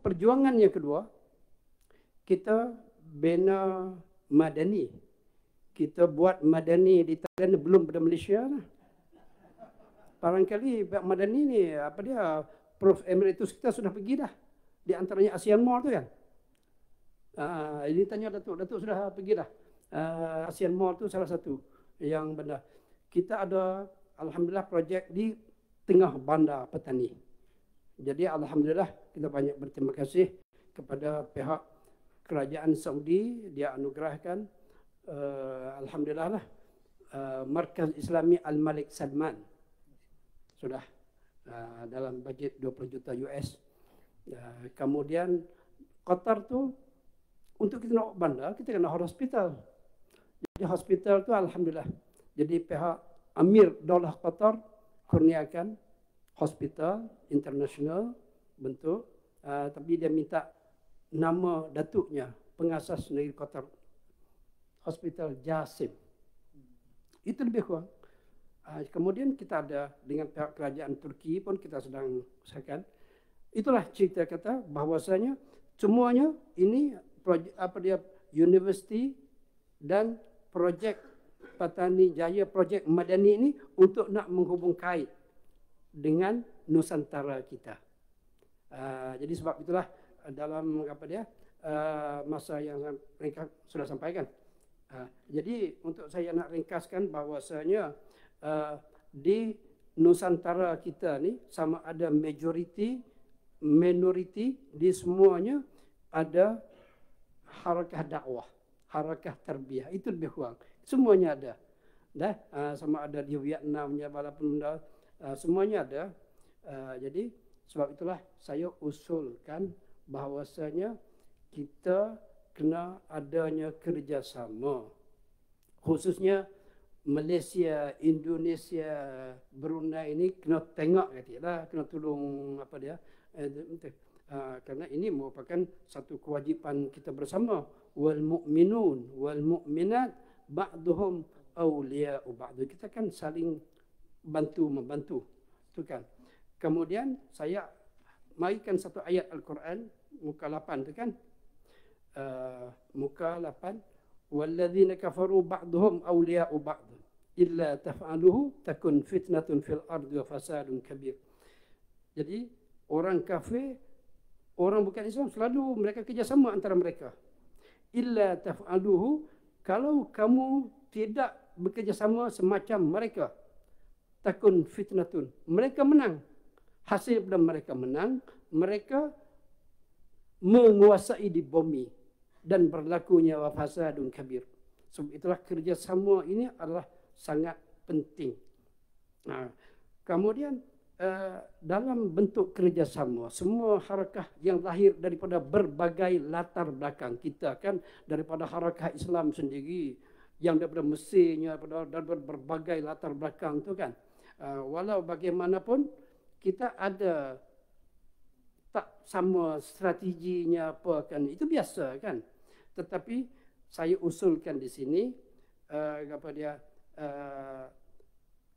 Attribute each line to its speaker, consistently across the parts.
Speaker 1: perjuangan yang kedua, kita bina madani. Kita buat madani di Thailand belum pada Malaysia lah. Barangkali madani ni apa dia, Prof Emeritus kita sudah pergi dah. Di antaranya ASEAN Mall tu kan. Ini tanya Datuk sudah pergi dah. ASEAN Mall tu salah satu yang benda. Kita ada alhamdulillah projek di tengah bandar petani. Jadi alhamdulillah kita banyak berterima kasih kepada pihak kerajaan Saudi, dia anugerahkan alhamdulillah lah Markaz Islami Al-Malik Salman sudah dalam bajet 20 juta US. Kemudian Qatar tu untuk kita nak bandar, kita kena hospital. Jadi hospital tu alhamdulillah. Jadi pihak Amir Daulah Qatar kurniakan hospital internasional bentuk, tapi dia minta nama datuknya, pengasas negeri Qatar, Hospital Jasim. Itu lebih kurang. Kemudian kita ada dengan pihak kerajaan Turki pun kita sedang usahakan. Itulah cerita kata bahwasanya semuanya ini projek, apa dia, universiti dan projek Petani Jaya, projek Madani ini untuk nak menghubung kait dengan Nusantara kita. Jadi sebab itulah dalam apa dia masa yang mereka sudah sampaikan. Jadi untuk saya nak ringkaskan bahawasanya di Nusantara kita ni sama ada majoriti, minoriti, di semuanya ada harakah dakwah, harakah tarbiyah, itu lebih kurang. Semuanya ada. Dah sama ada di Vietnamnya walaupun semuanya ada. Jadi sebab itulah saya usulkan bahawasanya kita kena adanya kerjasama, khususnya Malaysia, Indonesia, Brunei ini kena tengok katalah, kena tolong apa dia, kerana ini merupakan satu kewajipan kita bersama. Wal mu'minun wal mu'minat ba'duhum awliya'u ba'd. Kita kan saling bantu membantu, tu kan. Kemudian saya marikan satu ayat Al-Quran muka 8 tu kan. Muka 8, walladzina kafaru ba'duhum awliya'u ba'd illa taf'aluhu takun fitnatun fil ardi wa fasadun kabir. Jadi orang kafir, orang bukan Islam, selalu mereka kerjasama antara mereka. Illa taf'aluhu, kalau kamu tidak bekerjasama semacam mereka, takun fitnatun, mereka menang. Hasil pada mereka menang, mereka menguasai di bumi dan berlakunya fasadun kabir. Sebab itulah kerjasama ini adalah sangat penting. Kemudian dalam bentuk kerjasama, semua harakah yang lahir daripada berbagai latar belakang kita kan, daripada harakah Islam sendiri yang daripada Mesirnya, daripada berbagai latar belakang tu kan. Walau bagaimanapun kita ada tak sama strateginya apa kan, itu biasa kan. Tetapi saya usulkan di sini apa dia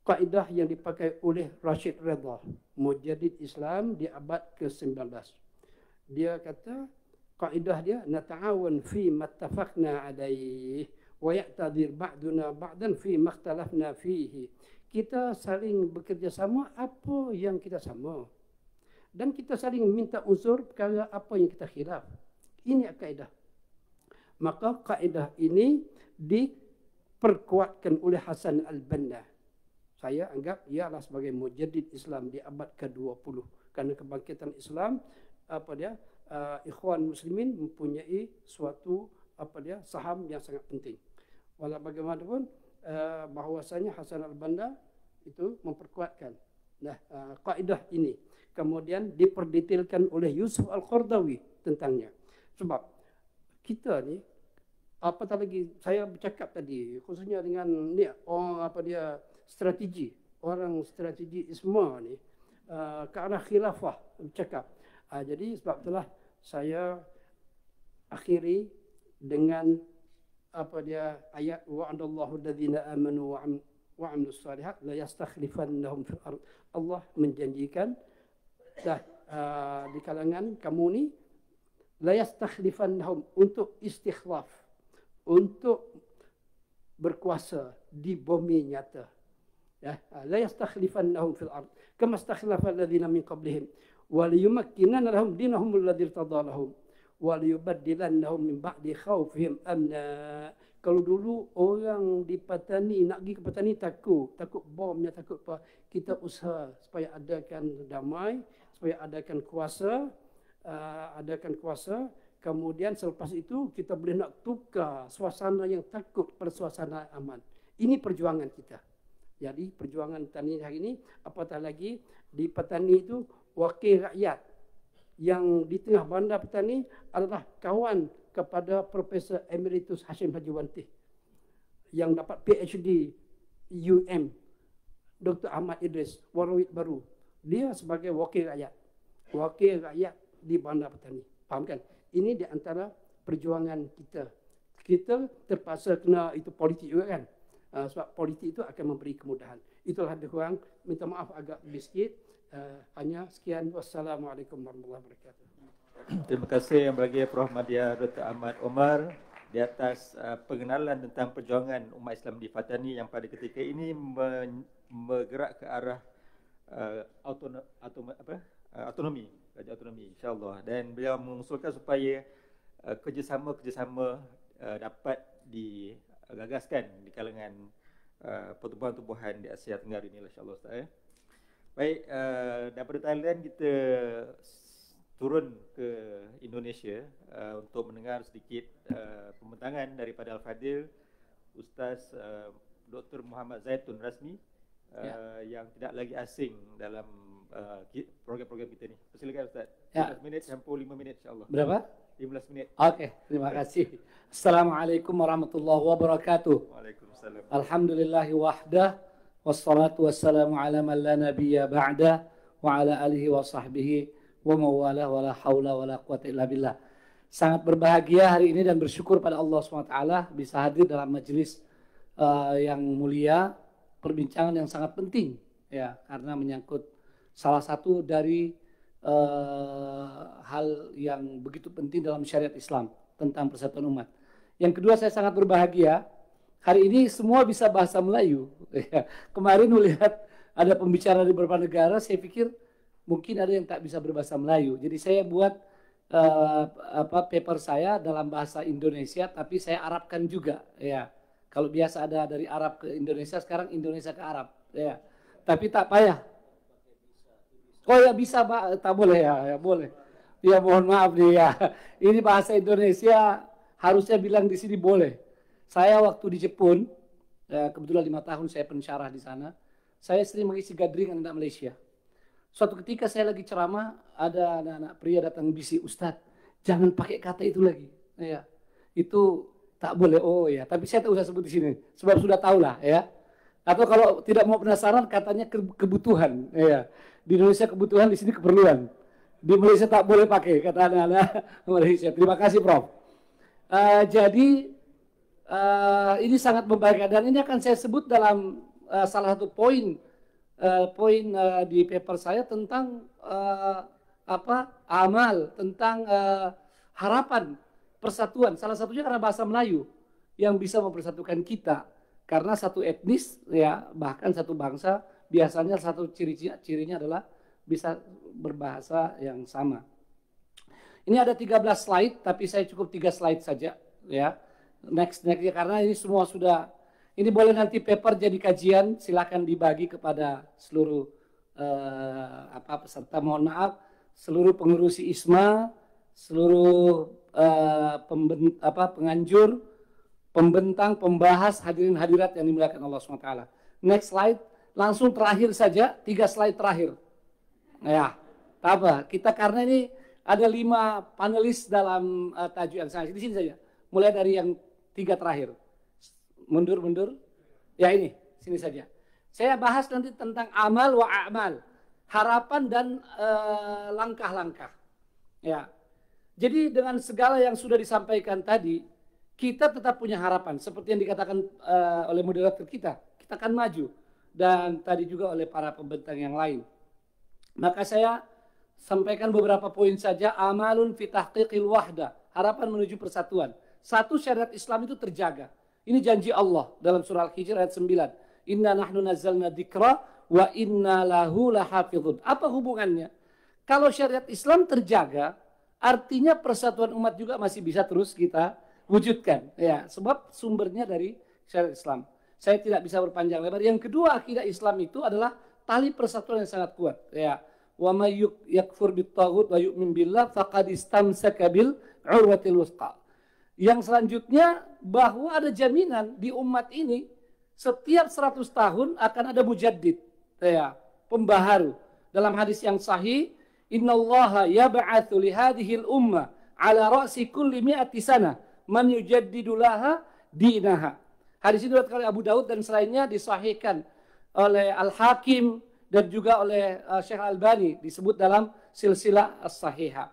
Speaker 1: kaedah yang dipakai oleh Rashid Ridha, Mujaddid Islam di abad ke-19. Dia kata kaedah dia, nata'awan fi mattafaqna alaihi wa ya'tadhir ba'duna ba'dan fi makhtalafna fihi. Kita saling bekerjasama apa yang kita sama, dan kita saling minta uzur perkara apa yang kita khilaf. Ini kaedah. Maka kaedah ini diperkuatkan oleh Hasan Al-Banna. Saya anggap ia adalah sebagai mujaddid Islam di abad ke-20. Kerana kebangkitan Islam, apa dia, ikhwan muslimin mempunyai suatu apa dia, saham yang sangat penting. Walau bagaimanapun bahawasanya Hasan Al-Banna itu memperkuatkan kaedah ini. Kemudian diperdetailkan oleh Yusuf Al-Qardawi tentangnya. Sebab kita ni, apatah lagi saya bercakap tadi, khususnya dengan ni orang apa dia, strategi, orang strategi isma ni ke arah khilafah bercakap. Jadi sebab itulah saya akhiri dengan apa dia, ayat wa'adallahu alladhina amanu wa 'amilus shalihat la yastakhlifannahum fil ard. Allah menjanjikan dah di kalangan kamu ni la yastakhlifannahum, untuk istikhlaf, untuk berkuasa di bumi nyata. Ya, la yastakhlifannahum fil ard kama istakhlafa alladhina min qablihim wa liyumakkinanna lahum dinahum alladhi irtada lahum wa liyubaddilannahum min ba'di khawfihim amna. Kalau dulu orang di Patani nak pergi ke Patani takut bomnya, takut apa, kita usaha supaya adakan damai, supaya adakan kuasa, kemudian selepas itu kita boleh nak tukar suasana yang takut pada suasana aman. Ini perjuangan kita. Jadi perjuangan Patani hari ini, apatah lagi di Patani itu wakil rakyat yang di tengah bandar Patani adalah kawan kepada Profesor Emeritus Hashim Haji Wantih yang dapat PhD UM, Dr. Ahmad Idris Warawit Baru. Dia sebagai wakil rakyat di bandar Patani. Faham kan? Ini di antara perjuangan kita. Kita terpaksa kena itu politik juga kan. Sebab politik itu akan memberi kemudahan. Itulah lebih kurang, minta maaf agak lebih sikit. Hanya sekian. Wassalamualaikum warahmatullahi wabarakatuh.
Speaker 2: Terima kasih Yang Berbahagia Prof. Madya Dr. Ahmad Omar di atas pengenalan tentang perjuangan umat Islam di Patani yang pada ketika ini bergerak ke arah autonomi, raja autonomi insya-Allah, dan beliau mengusulkan supaya kerjasama dapat digagaskan di kalangan pertubuhan-pertubuhan di Asia Tenggara ini insya-Allah Ustaz. Baik, daripada Thailand kita turun ke Indonesia untuk mendengar sedikit pembentangan daripada Al-Fadhil Ustaz Dr. Muhammad Zaitun Rasmi yang tidak lagi asing dalam program-program kita ni. Silakan Ustaz. 15 minit sampai 5 minit insya-Allah.
Speaker 3: Berapa?
Speaker 2: 15 menit.
Speaker 3: Okey, terima kasih. Assalamualaikum warahmatullahi wabarakatuh.
Speaker 2: Waalaikumsalam.
Speaker 3: Alhamdulillahi wahdah wassalatu wassalamu ala man la nabiyya ba'da wa ala alihi wa sahbihi wa mawala wala haula wala quwata illa billah. Sangat berbahagia hari ini dan bersyukur pada Allah SWT bisa hadir dalam majelis yang mulia, perbincangan yang sangat penting ya, karena menyangkut salah satu dari hal yang begitu penting dalam syariat Islam tentang persatuan umat. Yang kedua, saya sangat berbahagia hari ini semua bisa bahasa Melayu. Kemarin melihat ada pembicara di beberapa negara, saya pikir mungkin ada yang tak bisa berbahasa Melayu. Jadi saya buat paper saya dalam bahasa Indonesia, tapi saya Arabkan juga. Ya, kalau biasa ada dari Arab ke Indonesia, sekarang Indonesia ke Arab. Ya, tapi tak payah. Oh ya bisa, Pak, tak boleh ya, boleh. Ya mohon maaf nih ya. Ini bahasa Indonesia harusnya bilang di sini boleh. Saya waktu di Jepun, kebetulan 5 tahun saya pensyarah di sana. Saya sering mengisi gathering anak Malaysia. Suatu ketika saya lagi ceramah, ada anak-anak pria datang bisi, Ustadz, jangan pakai kata itu lagi. Ya, itu tak boleh. Oh ya, tapi saya tak usah sebut di sini, sebab sudah tahu lah ya. Atau kalau tidak mau penasaran, katanya kebutuhan. Ya, di Indonesia kebutuhan, di sini keperluan. Di Malaysia tak boleh pakai kata anak-anak Malaysia. Terima kasih, Prof. Jadi ini sangat membahagiakan dan ini akan saya sebut dalam salah satu poin di paper saya tentang amal, tentang harapan persatuan. Salah satunya karena bahasa Melayu yang bisa mempersatukan kita, karena satu etnis ya, bahkan satu bangsa biasanya satu cirinya adalah bisa berbahasa yang sama. Ini ada 13 slide, tapi saya cukup 3 slide saja ya. Next ya, karena ini semua sudah. Ini boleh nanti paper jadi kajian, silakan dibagi kepada seluruh peserta. Mohon maaf, seluruh pengurusi ISMA, seluruh penganjur, pembentang, pembahas, hadirin hadirat yang dimuliakan Allah SWT. Next slide, langsung terakhir saja, 3 slide terakhir. Ya, apa? Kita karena ini ada 5 panelis dalam tajuk yang sama. Di sini saja, mulai dari yang 3 terakhir. Mundur. Ya ini, sini saja. Saya bahas nanti tentang amal wa a'mal. Harapan dan langkah-langkah. Ya. Jadi dengan segala yang sudah disampaikan tadi, kita tetap punya harapan. Seperti yang dikatakan oleh moderator kita akan maju. Dan tadi juga oleh para pembentang yang lain. Maka saya sampaikan beberapa poin saja. Amalun fi tahqiqil wahda, harapan menuju persatuan. Satu, syariat Islam itu terjaga. Ini janji Allah dalam surah Al-Hijr ayat 9. Inna nahnu nazzalna dzikra wa inna lahu lahafizun. Apa hubungannya? Kalau syariat Islam terjaga, artinya persatuan umat juga masih bisa terus kita wujudkan. Ya, sebab sumbernya dari syariat Islam. Saya tidak bisa berpanjang lebar. Yang kedua, akidah Islam itu adalah tali persatuan yang sangat kuat. Ya, wa may yakfur bit-taghut wa yu'min billah faqad istamsaka bil urwatil wuthqa. Yang selanjutnya, bahwa ada jaminan di umat ini setiap 100 tahun akan ada mujaddid, ya, pembaharu. Dalam hadis yang sahih, innallaha yab'atsu li hadhil ummah ala ra'si kulli mi'ati sanah man yujaddidu laha dinaha. Hadis ini diriwayatkan oleh Abu Daud dan selainnya, disahihkan oleh Al-Hakim dan juga oleh Syekh Al-Albani, disebut dalam silsilah as-sahihah.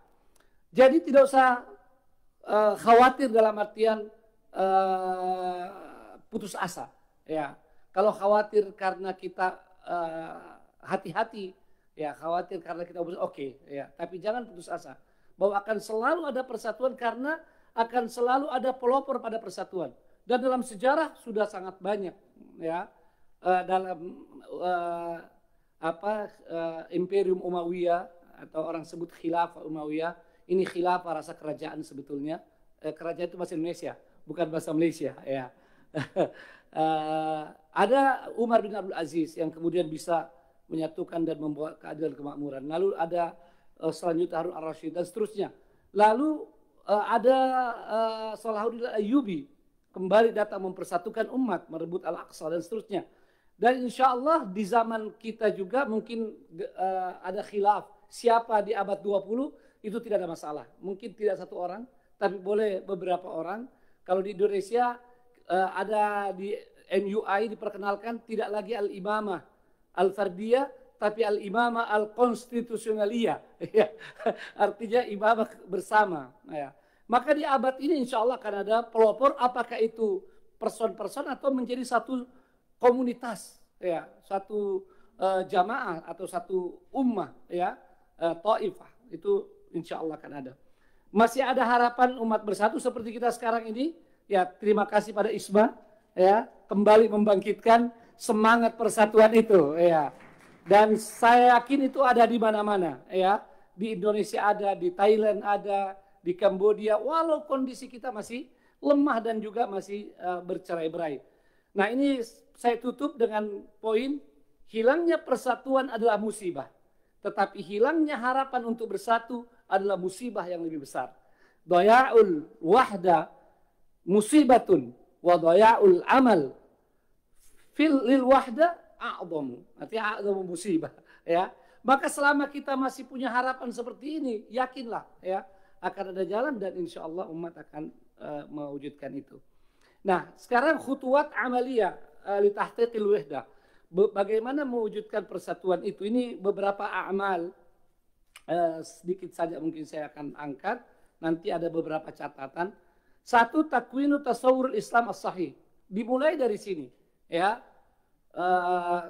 Speaker 3: Jadi tidak usah khawatir dalam artian putus asa. Ya, kalau khawatir karena kita hati-hati, ya khawatir karena kita oke, ya, tapi jangan putus asa bahwa akan selalu ada persatuan karena akan selalu ada pelopor pada persatuan. Dan dalam sejarah sudah sangat banyak, ya, dalam Imperium Umayyah atau orang sebut Khilafah Umayyah. Ini khilafah, rasa kerajaan sebetulnya. Kerajaan itu bahasa Indonesia, bukan bahasa Malaysia, ya. Ada Umar bin Abdul Aziz yang kemudian bisa menyatukan dan membawa keadilan kemakmuran. Lalu ada selanjutnya Harun al-Rashid dan seterusnya. Lalu ada Salahuddin al-Ayyubi kembali datang mempersatukan umat, merebut Al-Aqsa dan seterusnya. Dan insya Allah di zaman kita juga mungkin ada khilaf. Siapa di abad 20 itu tidak ada masalah. Mungkin tidak satu orang, tapi boleh beberapa orang. Kalau di Indonesia ada di MUI diperkenalkan tidak lagi al-imamah al-fardiyah, tapi al-imamah al-konstitusionaliyah. Artinya imamah bersama. Ya. Maka di abad ini insya Allah akan ada pelopor, apakah itu person-person atau menjadi satu komunitas, ya, satu jamaah atau satu ummah, ya, ta'ifah. Itu insya Allah akan ada. Masih ada harapan umat bersatu seperti kita sekarang ini. Ya, terima kasih pada ISMA, ya, kembali membangkitkan semangat persatuan itu, ya. Dan saya yakin itu ada di mana-mana, ya. Di Indonesia ada, di Thailand ada, di Kambodia, walau kondisi kita masih lemah dan juga masih bercerai-berai. Nah, ini saya tutup dengan poin, hilangnya persatuan adalah musibah. Tetapi hilangnya harapan untuk bersatu adalah musibah yang lebih besar. Daya'ul wahda musibatun wa daya'ul amal lil wahda a'zamu. Artinya a'zamu musibah, ya. Maka selama kita masih punya harapan seperti ini, yakinlah, ya, akan ada jalan dan insya Allah umat akan mewujudkan itu. Nah, sekarang khutuwat amaliyah li tahqiqil wahda. Bagaimana mewujudkan persatuan itu? Ini beberapa amal, sedikit saja mungkin saya akan angkat. Nanti ada beberapa catatan. Satu, takwinu tasawwur Islam as-sahih. Dimulai dari sini, ya.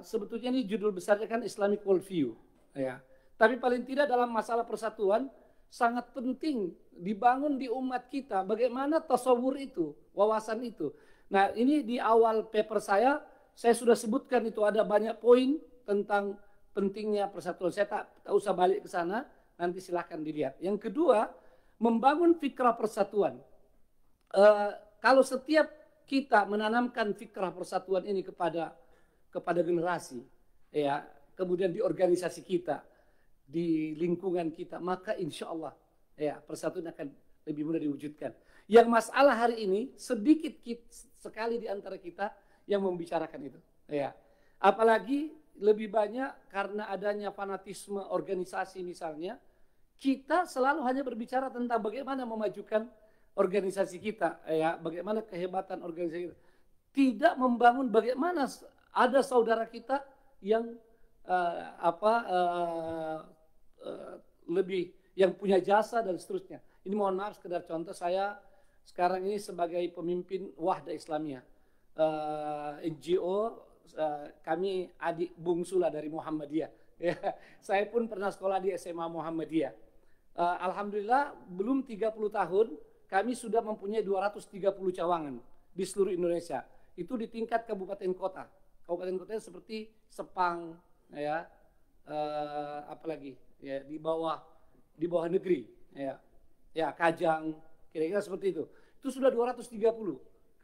Speaker 3: Sebetulnya ini judul besarnya kan Islamic Worldview, ya. Tapi paling tidak dalam masalah persatuan sangat penting dibangun di umat kita. Bagaimana tasawwur itu, wawasan itu. Nah, ini di awal paper saya sudah sebutkan itu ada banyak poin tentang pentingnya persatuan. Saya tak usah balik ke sana, nanti silahkan dilihat. Yang kedua, membangun fikrah persatuan. Kalau setiap kita menanamkan fikrah persatuan ini kepada generasi, ya, kemudian di organisasi kita, di lingkungan kita, maka insya Allah, ya, persatuan akan lebih mudah diwujudkan. Yang masalah hari ini sedikit sekali di antara kita yang membicarakan itu, ya. Apalagi lebih banyak karena adanya fanatisme organisasi misalnya, kita selalu hanya berbicara tentang bagaimana memajukan organisasi kita, ya, bagaimana kehebatan organisasi kita. Tidak membangun bagaimana ada saudara kita yang lebih yang punya jasa dan seterusnya. Ini mohon maaf sekedar contoh, saya sekarang ini sebagai pemimpin Wahda Islamiyah, NGO, kami adik bungsu lah dari Muhammadiyah. Ya, saya pun pernah sekolah di SMA Muhammadiyah. Alhamdulillah belum 30 tahun kami sudah mempunyai 230 cawangan di seluruh Indonesia. Itu di tingkat kabupaten kota. Kabupaten kota seperti Sepang, ya, apalagi ya di bawah negeri, ya, ya Kajang, kira-kira seperti itu. Itu sudah 230.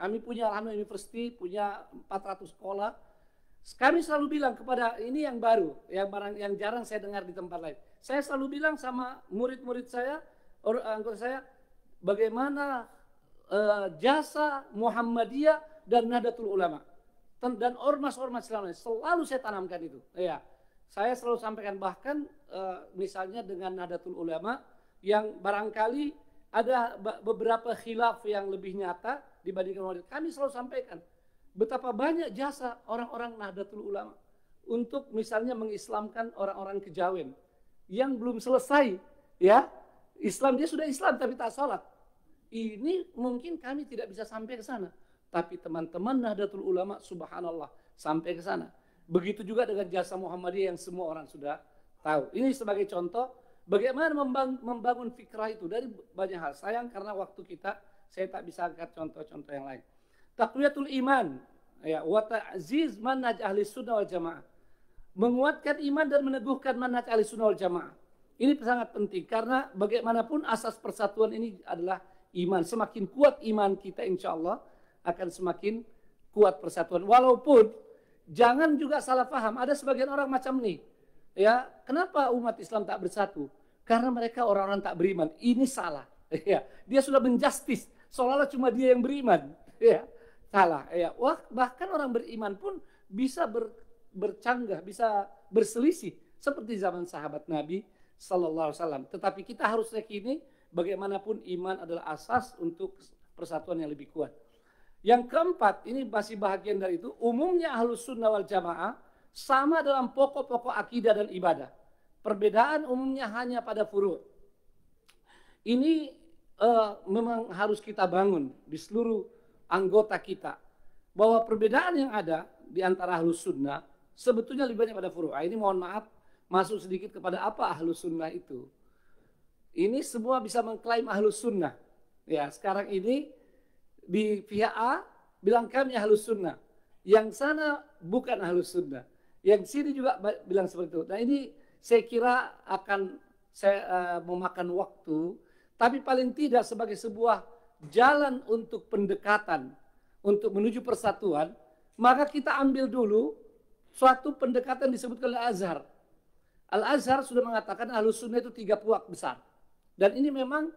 Speaker 3: Kami punya alhamdulillah university, punya 400 sekolah. Kami selalu bilang kepada ini yang baru, yang jarang saya dengar di tempat lain. Saya selalu bilang sama murid-murid saya, anggota saya, bagaimana jasa Muhammadiyah dan Nahdlatul Ulama dan ormas-ormas Islam selalu saya tanamkan itu. Ya, saya selalu sampaikan, bahkan misalnya dengan Nahdlatul Ulama yang barangkali ada beberapa khilaf yang lebih nyata dibandingkan Muhammadiyah. Kami selalu sampaikan betapa banyak jasa orang-orang Nahdlatul Ulama untuk misalnya mengislamkan orang-orang Kejawen yang belum selesai, ya, Islam, dia sudah Islam tapi tak sholat. Ini mungkin kami tidak bisa sampai ke sana, tapi teman-teman Nahdlatul Ulama subhanallah sampai ke sana. Begitu juga dengan jasa Muhammadiyah yang semua orang sudah tahu. Ini sebagai contoh bagaimana membangun fikrah itu dari banyak hal. Sayang karena waktu kita, saya tak bisa angkat contoh-contoh yang lain. Taqwiyatul iman, ya, wa ta'ziz manhaj ahli sunnah wal jamaah. Menguatkan iman dan meneguhkan manhaj ahli sunnah wal jamaah. Ini sangat penting karena bagaimanapun asas persatuan ini adalah iman. Semakin kuat iman kita, insya Allah akan semakin kuat persatuan. Walaupun jangan juga salah paham. Ada sebagian orang macam nih, ya, kenapa umat Islam tak bersatu? Karena mereka orang-orang tak beriman. Ini salah. Ya, dia sudah menjustis seolah-olah cuma dia yang beriman. Ya, salah. Ya, bahkan orang beriman pun bisa bercanggah, bisa berselisih seperti zaman sahabat Nabi Sallallahu Alaihi Wasallam. Tetapi kita harus yakini bagaimanapun iman adalah asas untuk persatuan yang lebih kuat. Yang keempat, ini masih bahagian dari itu, umumnya Ahlus Sunnah wal Jamaah sama dalam pokok-pokok akidah dan ibadah. Perbedaan umumnya hanya pada furu'. Ini memang harus kita bangun di seluruh anggota kita, bahwa perbedaan yang ada di antara Ahlus Sunnah sebetulnya lebih banyak pada furu'. Ini mohon maaf masuk sedikit kepada apa Ahlus Sunnah itu. Ini semua bisa mengklaim Ahlus Sunnah. Ya, sekarang ini di pihak A bilang kami Ahlus Sunnah, yang sana bukan Ahlus Sunnah, yang sini juga bilang seperti itu. Nah, ini saya kira akan memakan waktu, tapi paling tidak sebagai sebuah jalan untuk pendekatan, untuk menuju persatuan, maka kita ambil dulu suatu pendekatan disebutkan oleh Azhar. Al-Azhar sudah mengatakan Ahlus Sunnah itu 3 puak besar. Dan ini memang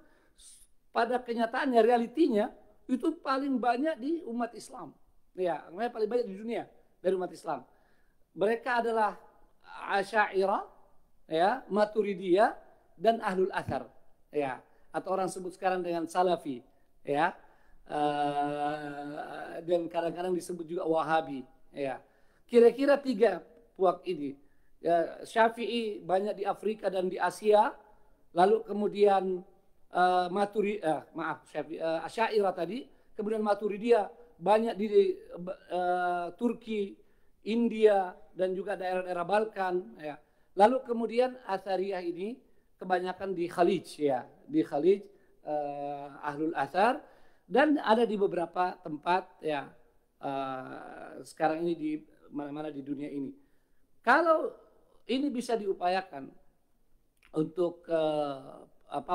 Speaker 3: pada kenyataannya, realitinya itu paling banyak di umat Islam. Ya, paling banyak di dunia dari umat Islam. Mereka adalah Asy'ariyah, ya, Maturidiyah dan Ahlul Athar, ya, atau orang sebut sekarang dengan Salafi, ya. Dan kadang-kadang disebut juga Wahabi, ya. Kira-kira 3 puak ini. Ya, Syafi'i banyak di Afrika dan di Asia, lalu kemudian Asy'ariyah tadi, kemudian Maturidiyah banyak di Turki, India dan juga daerah-daerah Balkan, ya. Lalu kemudian Athariyah ini kebanyakan di Khalij, ya, di Khalij, Ahlul Athar, dan ada di beberapa tempat, ya, sekarang ini di mana-mana di dunia ini. Kalau ini bisa diupayakan untuk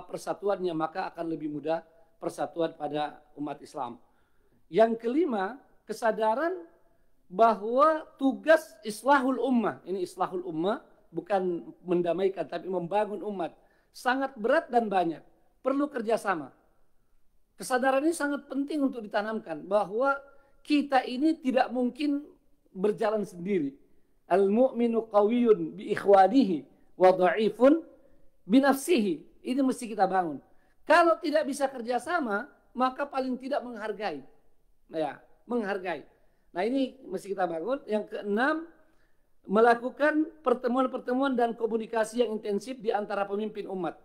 Speaker 3: persatuannya, maka akan lebih mudah persatuan pada umat Islam. Yang kelima, kesadaran bahwa tugas islahul ummah, ini islahul ummah bukan mendamaikan tapi membangun umat, sangat berat dan banyak, perlu kerjasama. Kesadaran ini sangat penting untuk ditanamkan bahwa kita ini tidak mungkin berjalan sendiri. Al-mu'minu qawiyun bi ikhwanihi wa dha'ifun bi nafsihi. Ini mesti kita bangun. Kalau tidak bisa kerjasama, maka paling tidak menghargai. Ya, menghargai. Nah, ini mesti kita bangun. Yang keenam, melakukan pertemuan-pertemuan dan komunikasi yang intensif di antara pemimpin umat.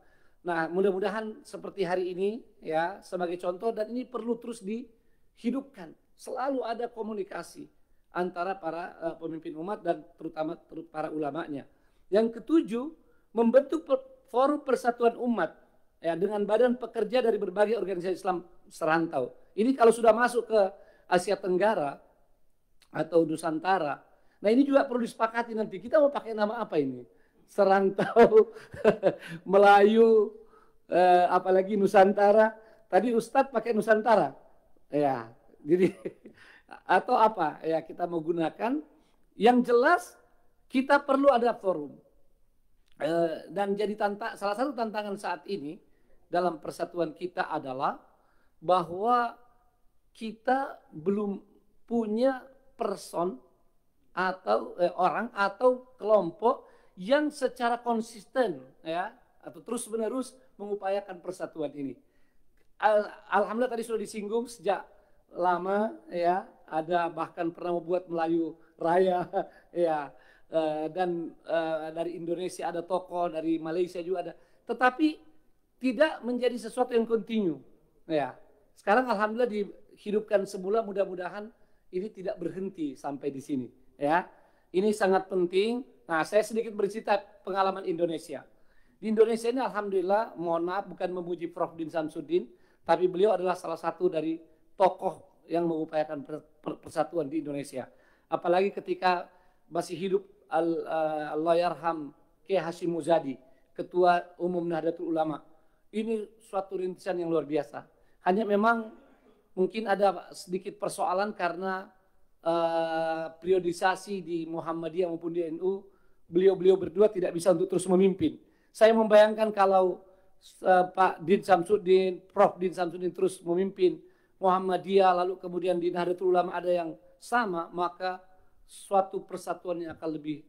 Speaker 3: Nah, mudah-mudahan seperti hari ini, ya, sebagai contoh, dan ini perlu terus dihidupkan. Selalu ada komunikasi antara para pemimpin umat dan terutama para ulamanya. Yang ketujuh, membentuk forum persatuan umat ya dengan badan pekerja dari berbagai organisasi Islam serantau. Ini kalau sudah masuk ke Asia Tenggara atau Nusantara. Nah, ini juga perlu disepakati nanti. Kita mau pakai nama apa ini? Serantau, Melayu, apalagi Nusantara. Tadi Ustadz pakai Nusantara. Ya, jadi atau apa? Ya, kita mau gunakan. Yang jelas kita perlu ada forum. Dan jadi salah satu tantangan saat ini dalam persatuan kita adalah bahwa kita belum punya person atau orang atau kelompok yang secara konsisten ya atau terus menerus mengupayakan persatuan ini. Alhamdulillah tadi sudah disinggung sejak lama ya, ada bahkan pernah membuat Melayu Raya ya, dan dari Indonesia ada tokoh, dari Malaysia juga ada, tetapi tidak menjadi sesuatu yang kontinu ya. Sekarang alhamdulillah dihidupkan semula, mudah-mudahan ini tidak berhenti sampai di sini ya. Ini sangat penting. Nah, saya sedikit bercerita pengalaman Indonesia. Di Indonesia ini alhamdulillah, mohon maaf bukan memuji Prof. Din Samsudin, tapi beliau adalah salah satu dari tokoh yang mengupayakan persatuan di Indonesia. Apalagi ketika masih hidup Allahyarham Kiai Hashim Muzadi, Ketua Umum Nahdlatul Ulama. Ini suatu rintisan yang luar biasa. Hanya memang mungkin ada sedikit persoalan karena periodisasi di Muhammadiyah maupun di NU, beliau-beliau berdua tidak bisa untuk terus memimpin. Saya membayangkan kalau Pak Din Samsudin, Prof. Din Samsudin terus memimpin Muhammadiyah, lalu kemudian di Nahdlatul Ulama ada yang sama, maka suatu persatuan yang akan lebih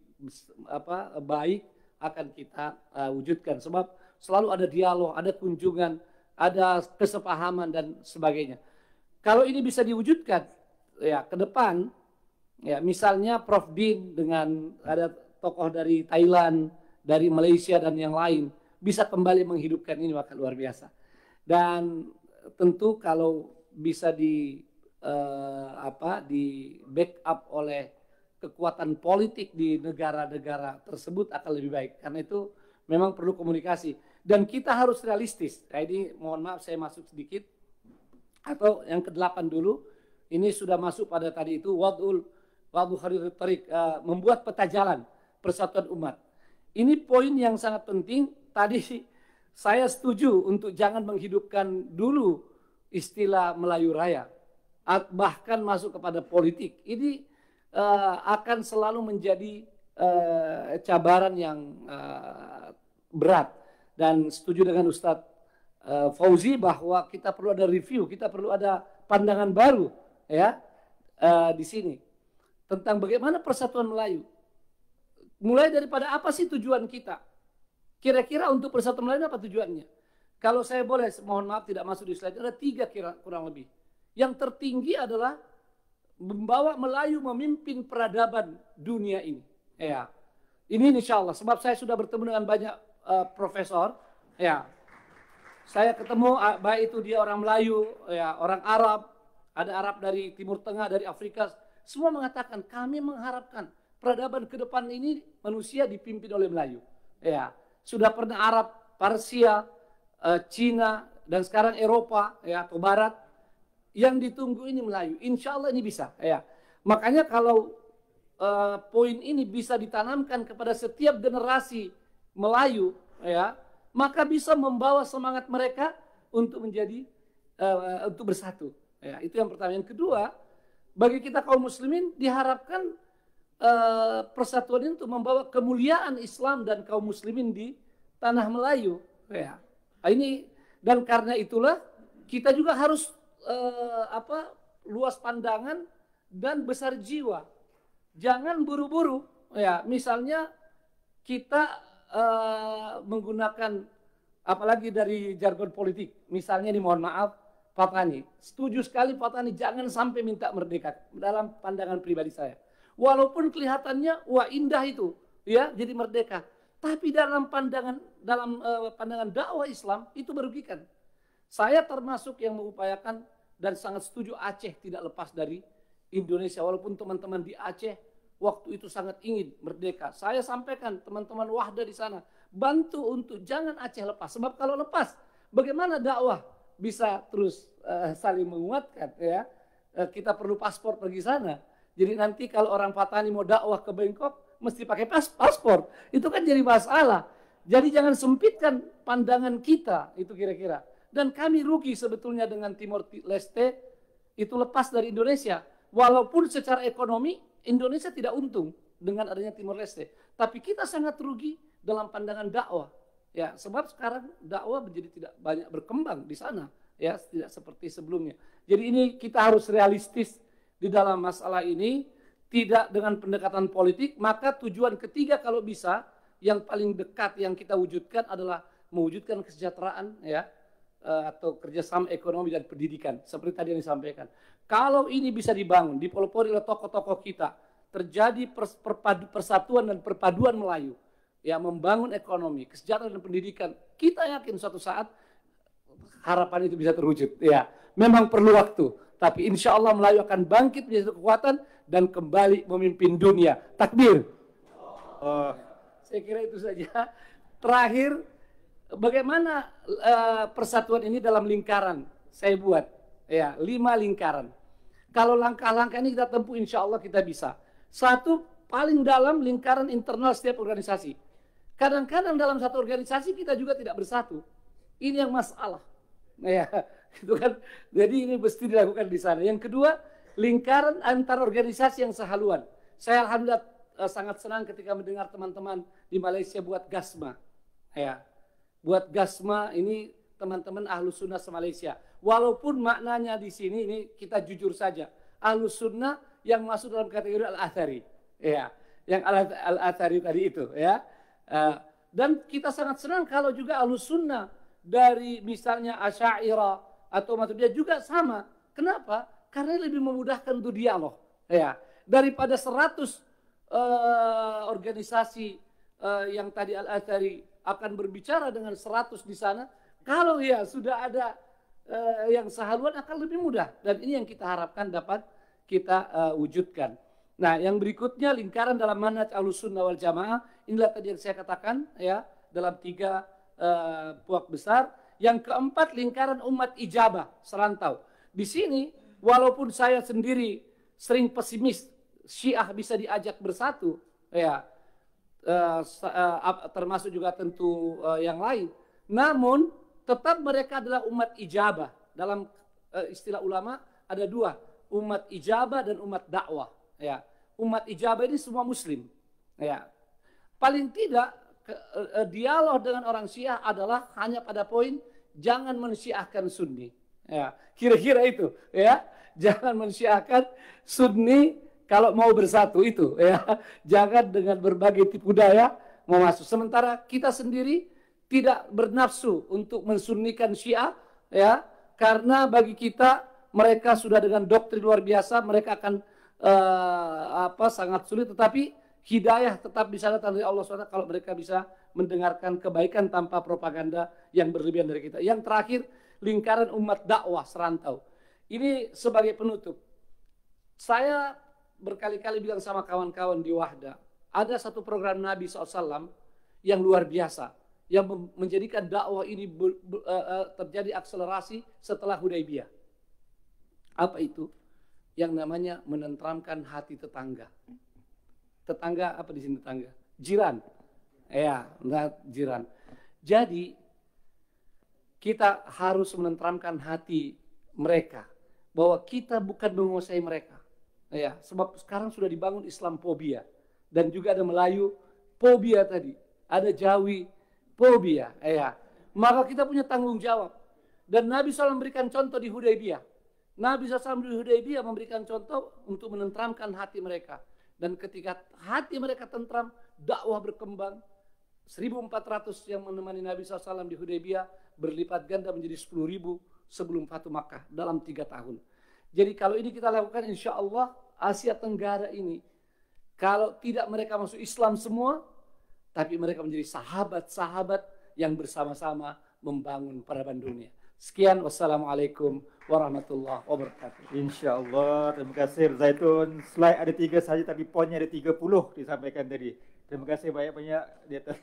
Speaker 3: baik akan kita wujudkan. Sebab selalu ada dialog, ada kunjungan, ada kesepahaman dan sebagainya. Kalau ini bisa diwujudkan ya ke depan, ya misalnya Prof. Din dengan ada tokoh dari Thailand, dari Malaysia dan yang lain bisa kembali menghidupkan ini, maka luar biasa. Dan tentu kalau bisa di backup oleh kekuatan politik di negara-negara tersebut akan lebih baik. Karena itu memang perlu komunikasi dan kita harus realistis. Nah, ini mohon maaf saya masuk sedikit atau yang ke-8 dulu. Ini sudah masuk pada tadi itu membuat peta jalan persatuan umat. Ini poin yang sangat penting. Tadi saya setuju untuk jangan menghidupkan dulu istilah Melayu Raya, bahkan masuk kepada politik. Ini akan selalu menjadi cabaran yang berat. Dan setuju dengan Ustadz Fauzi bahwa kita perlu ada review, kita perlu ada pandangan baru ya di sini tentang bagaimana persatuan Melayu. Mulai daripada apa sih tujuan kita? Kira-kira untuk persatuan Melayu apa tujuannya? Kalau saya boleh, mohon maaf tidak masuk di slide, ada 3 kurang lebih. Yang tertinggi adalah membawa Melayu memimpin peradaban dunia ini. Ya, ini insya Allah. Sebab saya sudah bertemu dengan banyak profesor. Ya, saya ketemu baik itu dia orang Melayu, ya orang Arab, ada Arab dari Timur Tengah, dari Afrika. Semua mengatakan kami mengharapkan peradaban ke depan ini manusia dipimpin oleh Melayu. Ya, sudah pernah Arab, Persia, Cina dan sekarang Eropa ya atau Barat. Yang ditunggu ini Melayu. Insya Allah ini bisa. Ya. Makanya kalau poin ini bisa ditanamkan kepada setiap generasi Melayu, ya, maka bisa membawa semangat mereka untuk menjadi untuk bersatu. Ya, itu yang pertama. Yang kedua, bagi kita kaum muslimin diharapkan persatuan ini untuk membawa kemuliaan Islam dan kaum muslimin di tanah Melayu. Ya. Ini dan karena itulah kita juga harus luas pandangan dan besar jiwa. Jangan buru-buru. Ya, misalnya kita menggunakan apalagi dari jargon politik. Misalnya ini mohon maaf Pak Tani. Setuju sekali Pak Tani, jangan sampai minta merdeka dalam pandangan pribadi saya. Walaupun kelihatannya wah indah itu, ya, jadi merdeka. Tapi dalam pandangan dakwah Islam itu merugikan. Saya termasuk yang mengupayakan dan sangat setuju Aceh tidak lepas dari Indonesia. Walaupun teman-teman di Aceh waktu itu sangat ingin merdeka. Saya sampaikan teman-teman Wahda di sana, bantu untuk jangan Aceh lepas. Sebab kalau lepas, bagaimana dakwah bisa terus saling menguatkan, ya? Kita perlu paspor pergi sana. Jadi nanti kalau orang Patani mau dakwah ke Bangkok, mesti pakai paspor. Itu kan jadi masalah. Jadi jangan sempitkan pandangan kita, itu kira-kira. Dan kami rugi sebetulnya dengan Timor Leste itu lepas dari Indonesia. Walaupun secara ekonomi Indonesia tidak untung dengan adanya Timor Leste. Tapi kita sangat rugi dalam pandangan dakwah. Ya, sebab sekarang dakwah menjadi tidak banyak berkembang di sana. Ya, tidak seperti sebelumnya. Jadi ini kita harus realistis di dalam masalah ini, tidak dengan pendekatan politik. Maka tujuan ketiga kalau bisa, yang paling dekat yang kita wujudkan adalah mewujudkan kesejahteraan, ya, atau kerjasama ekonomi dan pendidikan. Seperti tadi yang disampaikan. Kalau ini bisa dibangun, dipelopori oleh tokoh-tokoh kita, terjadi persatuan dan perpaduan Melayu, ya, membangun ekonomi, kesejahteraan dan pendidikan, kita yakin suatu saat harapan itu bisa terwujud. Ya, memang perlu waktu. Tapi insya Allah Melayu akan bangkit menjadi kekuatan dan kembali memimpin dunia. Takbir. Saya kira itu saja. Terakhir, bagaimana persatuan ini dalam lingkaran? Saya buat, ya, 5 lingkaran. Kalau langkah-langkah ini kita tempuh, insya Allah kita bisa. Satu, paling dalam lingkaran internal setiap organisasi. Kadang-kadang dalam satu organisasi kita juga tidak bersatu. Ini yang masalah. Ya, itu kan. Jadi ini mesti dilakukan di sana. Yang kedua, lingkaran antar organisasi yang sehaluan. Saya alhamdulillah sangat senang ketika mendengar teman-teman di Malaysia buat GASMA. Ya, buat GASMA ini teman-teman Ahlus Sunnah se-Malaysia. Walaupun maknanya di sini ini kita jujur saja, Ahlus Sunnah yang masuk dalam kategori Al-Athari. Ya, yang Al-Athari tadi itu, ya. Dan kita sangat senang kalau juga Ahlus Sunnah dari misalnya Asy'ariyah atau Maturidiyah juga sama. Kenapa? Karena lebih memudahkan untuk dialog. Ya, daripada 100 organisasi yang tadi Al-Athari akan berbicara dengan 100 di sana. Kalau ya sudah ada yang sehaluan akan lebih mudah. Dan ini yang kita harapkan dapat kita wujudkan. Nah, yang berikutnya lingkaran dalam manhaj Ahlussunnah wal Jamaah. Inilah tadi yang saya katakan, ya, dalam 3 puak besar. Yang keempat, lingkaran umat ijabah serantau. Di sini walaupun saya sendiri sering pesimis Syiah bisa diajak bersatu, ya, termasuk juga tentu yang lain. Namun tetap mereka adalah umat ijabah. Dalam istilah ulama ada 2, umat ijabah dan umat dakwah. Ya, umat ijabah ini semua Muslim. Ya, paling tidak dialog dengan orang Syiah adalah hanya pada poin jangan mensyiahkan Sunni. Ya, kira-kira itu, ya. Jangan mensyiahkan Sunni kalau mau bersatu itu, ya. Jangan dengan berbagai tipu daya mau masuk. Sementara kita sendiri tidak bernafsu untuk mensunnikan Syiah, ya. Karena bagi kita mereka sudah dengan doktrin luar biasa, mereka akan sangat sulit, tetapi hidayah tetap bisa datang dari Allah SWT kalau mereka bisa mendengarkan kebaikan tanpa propaganda yang berlebihan dari kita. Yang terakhir, lingkaran umat dakwah serantau. Ini sebagai penutup. Saya berkali-kali bilang sama kawan-kawan di Wahda, ada satu program Nabi SAW yang luar biasa, yang menjadikan dakwah ini terjadi akselerasi setelah Hudaybiyah. Apa itu? Yang namanya menenteramkan hati tetangga. Tetangga apa di sini tetangga? Jiran. Ya, enggak jiran. Jadi kita harus menenteramkan hati mereka bahwa kita bukan menguasai mereka. Ya, sebab sekarang sudah dibangun Islamophobia dan juga ada Melayu fobia tadi, ada Jawi fobia. Ya, maka kita punya tanggung jawab. Dan Nabi SAW memberikan contoh di Hudaybiyah. Nabi SAW di Hudaybiyah memberikan contoh untuk menenteramkan hati mereka. Dan ketika hati mereka tentram, dakwah berkembang. 1.400 yang menemani Nabi SAW di Hudaybiyah berlipat ganda menjadi 10.000 sebelum Fatu Makkah dalam 3 tahun. Jadi kalau ini kita lakukan, insya Allah Asia Tenggara ini, kalau tidak mereka masuk Islam semua, tapi mereka menjadi sahabat-sahabat yang bersama-sama membangun peradaban dunia. Sekian, wassalamualaikum warahmatullahi wabarakatuh.
Speaker 2: InsyaAllah. Terima kasih Zaitun. Slide ada 3 saja tapi poinnya ada 30 disampaikan tadi. Terima kasih banyak-banyak di atas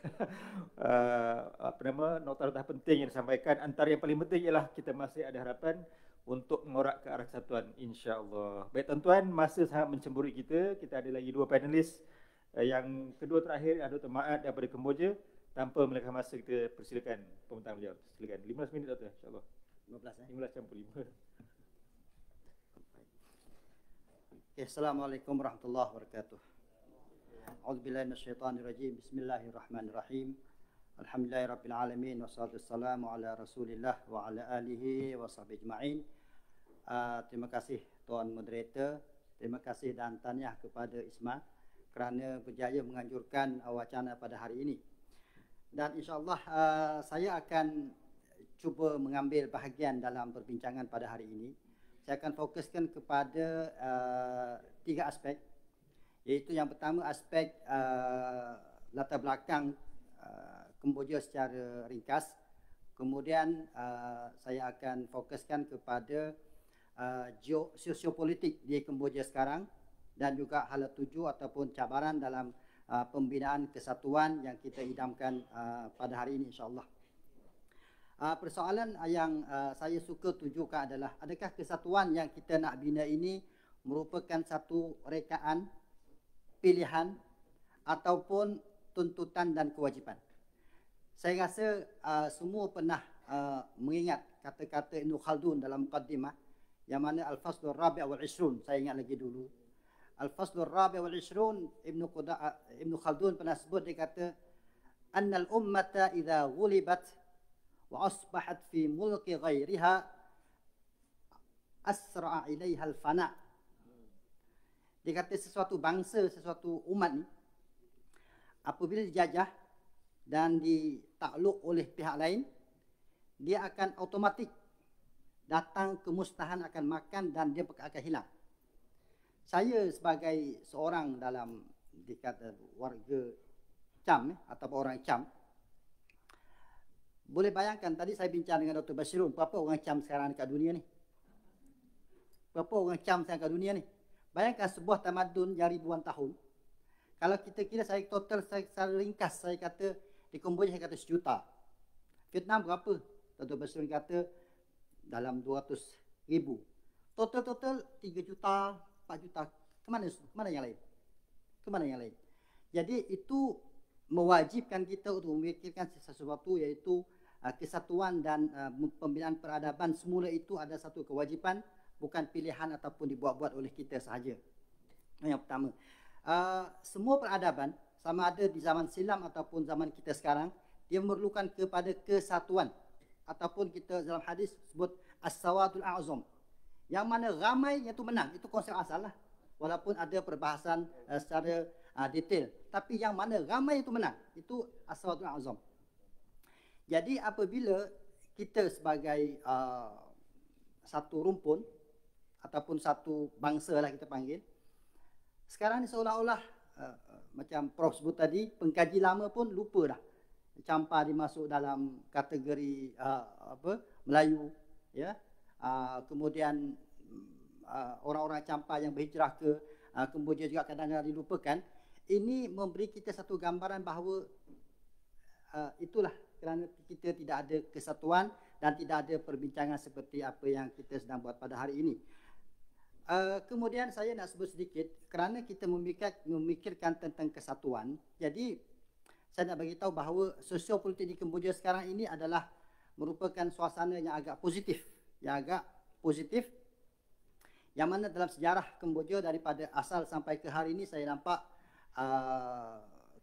Speaker 2: nota-nota penting yang disampaikan. Antara yang paling penting ialah kita masih ada harapan untuk mengorak ke arah kesatuan, insya-Allah. Baik tuan-tuan, masa sangat mencemburi kita. Kita ada lagi 2 panelis. Yang kedua terakhir ada Dr. Ma'ad daripada Kemboja. Tanpa melengahkan masa, kita persilakan pembentang beliau. Silakan 15 minit Dr. insya-Allah. 15 campur 5.
Speaker 4: Okay, Assalamualaikum warahmatullahi wabarakatuh. A'udzubillahi minasyaitonirrajim. Bismillahirrahmanirrahim. Alhamdulillahirabbil alamin wassalatu wassalamu ala Rasulillah wa ala alihi washabihi ajmain. Terima kasih tuan moderator, terima kasih dan tahniah kepada Isma kerana berjaya menganjurkan wacana pada hari ini. Dan insya-Allah saya akan cuba mengambil bahagian dalam perbincangan pada hari ini. Saya akan fokuskan kepada 3 aspek, iaitu yang pertama aspek latar belakang Kemboja secara ringkas. Kemudian saya akan fokuskan kepada sosiopolitik di Kemboja sekarang dan juga hala tuju ataupun cabaran dalam pembinaan kesatuan yang kita idamkan pada hari ini insya-Allah. Persoalan yang saya suka tujukan adalah, adakah kesatuan yang kita nak bina ini merupakan satu rekaan, pilihan ataupun tuntutan dan kewajipan? Saya rasa semua pernah mengingat kata-kata Ibn Khaldun dalam muqaddimah, yang mana Al-Faslur Rabi' wal Ishrun. Saya ingat lagi dulu Al-Faslur Rabi' wal Ishrun, Ibn Khaldun pernah sebut, dia kata annal ummata idza ghulibat wa asbahat fi mulki ghairiha asra'a ilaiha al-fana. Dia kata sesuatu bangsa, sesuatu umat ni apabila dijajah dan ditakluk oleh pihak lain, dia akan automatik datang kemusnahan, akan makan dan dia akan hilang. Saya sebagai seorang dalam dikata warga Cham ataupun orang Cham, boleh bayangkan tadi saya bincang dengan Dr. Bashirun, berapa orang Cham sekarang dekat dunia ni? Berapa orang Cham sekarang dekat dunia ni? Bayangkan sebuah tamadun yang ribuan tahun. Kalau kita kira, saya total secara ringkas saya kata di Kemboja saya kata 1 juta. Vietnam berapa? Dr. Bashirun kata dalam 200,000. Total 3 juta, 4 juta. Kemana yang lain? Kemana yang lain? Jadi itu mewajibkan kita untuk memikirkan sesuatu, iaitu kesatuan dan pembinaan peradaban. Semula itu ada satu kewajipan, bukan pilihan ataupun dibuat-buat oleh kita sahaja. Yang pertama, semua peradaban, sama ada di zaman silam ataupun zaman kita sekarang, dia memerlukan kepada kesatuan, ataupun kita dalam hadis sebut as-sawadul a'zam, yang mana ramai iaitu menang. Itu konsep asal lah, walaupun ada perbahasan secara detail, tapi yang mana ramai itu menang, itu as-sawadul a'zam. Jadi apabila kita sebagai satu rumpun ataupun satu bangsa lah kita panggil, sekarang ni seolah-olah macam Prof sebut tadi, pengkaji lama pun lupa dah. Campa dimasuk dalam kategori Melayu, ya. Kemudian orang-orang Campa yang berhijrah ke Kemboja juga kadang-kadang dilupakan. Ini memberi kita satu gambaran bahawa itulah kerana kita tidak ada kesatuan dan tidak ada perbincangan seperti apa yang kita sedang buat pada hari ini. Kemudian saya nak sebut sedikit, kerana kita memikirkan tentang kesatuan, jadi saya nak bagi tahu bahawa sosiopolitik di Kemboja sekarang ini adalah merupakan suasana yang agak positif, yang mana dalam sejarah Kemboja daripada asal sampai ke hari ini saya nampak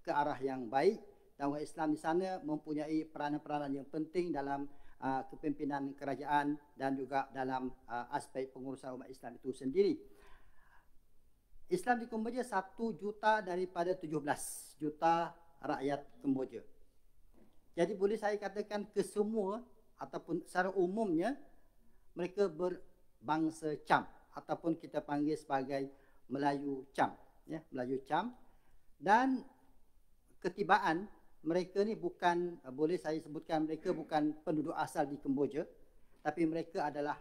Speaker 4: ke arah yang baik, dan orang Islam di sana mempunyai peranan-peranan yang penting dalam kepimpinan kerajaan dan juga dalam aspek pengurusan umat Islam itu sendiri. Islam di Kemboja 1 juta daripada 17 juta rakyat Kemboja. Jadi boleh saya katakan kesemua ataupun secara umumnya mereka berbangsa Cham ataupun kita panggil sebagai Melayu Cham, ya, Melayu Cham. Dan ketibaan mereka ni bukan, boleh saya sebutkan mereka bukan penduduk asal di Kemboja, tapi mereka adalah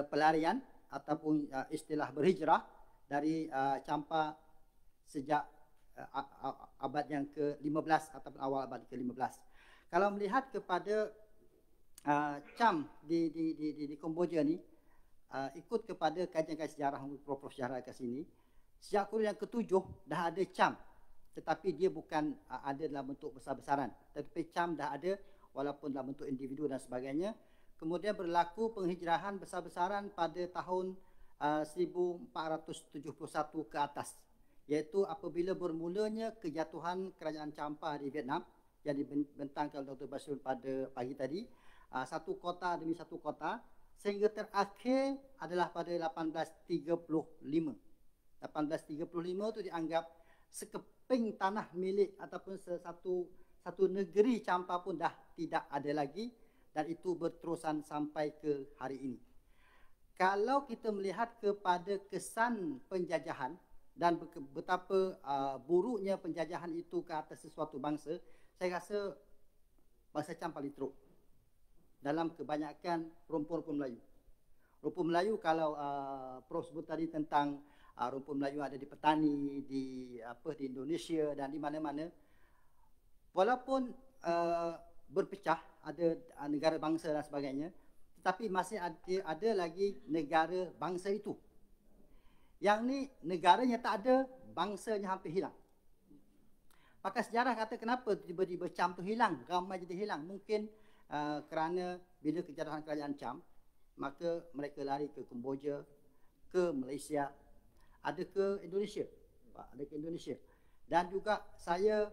Speaker 4: pelarian ataupun istilah berhijrah dari Champa sejak abad yang ke-15 ataupun awal abad ke-15. Kalau melihat kepada Cham di Kemboja ni, ikut kepada kajian sejarah Prof sejarah kat sini, sejak kurun yang ke-7 dah ada Cham, tetapi dia bukan ada dalam bentuk besar-besaran, tetapi Cham dah ada walaupun dalam bentuk individu dan sebagainya. Kemudian berlaku penghijrahan besar-besaran pada tahun 1471 ke atas, iaitu apabila bermulanya kejatuhan kerajaan Champa di Vietnam yang dibentangkan oleh Dr. Basirul pada pagi tadi, satu kota demi satu kota, sehingga terakhir adalah pada 1835. 1835 itu dianggap sekeping tanah milik ataupun satu negeri Champa pun dah tidak ada lagi, dan itu berterusan sampai ke hari ini. Kalau kita melihat kepada kesan penjajahan dan betapa buruknya penjajahan itu ke atas sesuatu bangsa, saya rasa bangsa Cham paling teruk dalam kebanyakan rumpun-rumpun Melayu. Rumpun Melayu, kalau Prof sebut tadi tentang rumpun Melayu ada di petani, di Indonesia dan di mana-mana, walaupun berpecah, ada negara bangsa dan sebagainya, tetapi masih ada lagi negara bangsa itu. Yang ni negaranya tak ada, bangsanya hampir hilang. Pakar sejarah kata kenapa tiba-tiba Cham tu hilang, ramai jadi hilang. Mungkin kerana bila kejatuhan kerajaan Cham, maka mereka lari ke Kemboja, ke Malaysia, ada ke Indonesia. Ada ke Indonesia. Dan juga saya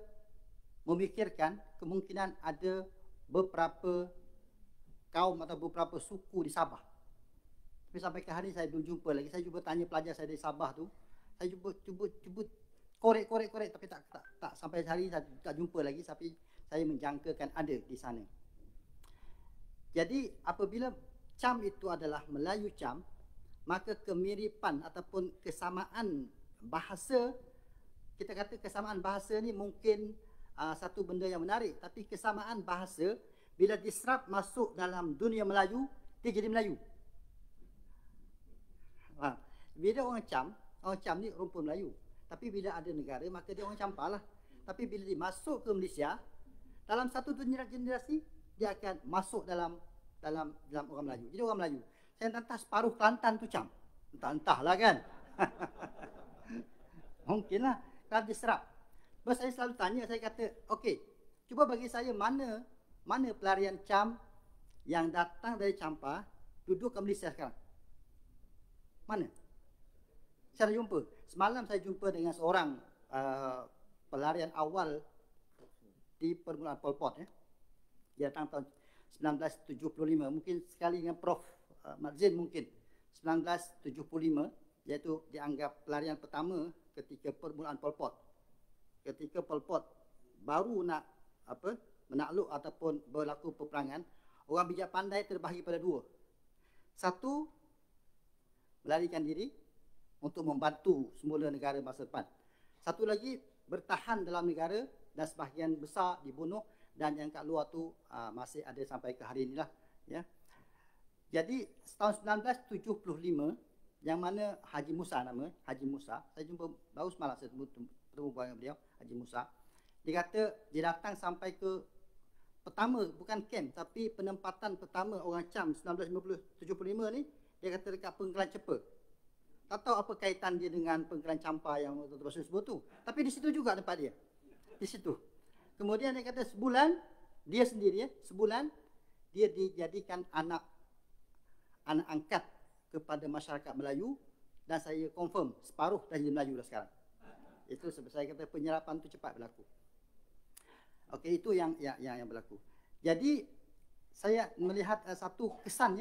Speaker 4: memikirkan kemungkinan ada beberapa kaum atau beberapa suku di Sabah. Tapi sampai ke hari saya belum jumpa lagi. Saya cuba tanya pelajar saya dari Sabah tu. Saya cuba korek, tapi tak sampai hari saya tak jumpa lagi, tapi saya menjangkakan ada di sana. Jadi apabila Cham itu adalah Melayu Cham, maka kemiripan ataupun kesamaan bahasa, kita kata kesamaan bahasa ni mungkin satu benda yang menarik, tapi kesamaan bahasa bila diserap masuk dalam dunia Melayu, dia jadi Melayu. Bila orang Cham ni rumpun Melayu, tapi bila ada negara maka dia orang Champa lah. Tapi bila dia masuk ke Malaysia, dalam satu generasi dia akan masuk dalam orang Melayu. Jadi orang Melayu. Saya entah separuh Kelantan tu Cham. Entahlah kan. Mungkinlah kalau diserap. Sebab saya selalu tanya, saya kata, okey, cuba bagi saya mana pelarian Cham yang datang dari Champa duduk ke Malaysia sekarang. Mana? Saya jumpa. Semalam saya jumpa dengan seorang pelarian awal di permulaan Pol Pot. Dia datang tahun 1975. Mungkin sekali dengan Prof Madzin mungkin. 1975, iaitu dianggap pelarian pertama ketika permulaan Pol Pot. Ketika Pol Pot baru nak menakluk ataupun berlaku peperangan, orang bijak pandai terbahagi pada dua. Satu, melarikan diri untuk membantu semula negara masa depan. Satu lagi, bertahan dalam negara dan sebahagian besar dibunuh, dan yang kat luar tu masih ada sampai ke hari inilah. Ya. Jadi tahun 1975, yang mana Haji Musa nama, Haji Musa, saya jumpa baru semalam, saya bertemu dengan beliau, Haji Musa. Dia kata dia datang sampai ke pertama, bukan camp, tapi penempatan pertama orang Cham 1975 ni, dia kata dekat Penggelan Cepa. Tak tahu apa kaitan dia dengan Penggelan Champa yang Dr. Basirul sebut tu. Tapi di situ juga tempat dia. Di situ. Kemudian dia kata sebulan, dia sendiri sebulan, dia dijadikan anak angkat kepada masyarakat Melayu, dan saya confirm separuh dah jadi Melayu dah sekarang. Itu sebab saya kata penyerapan tu cepat berlaku. Okey, itu yang berlaku. Jadi saya melihat satu kesan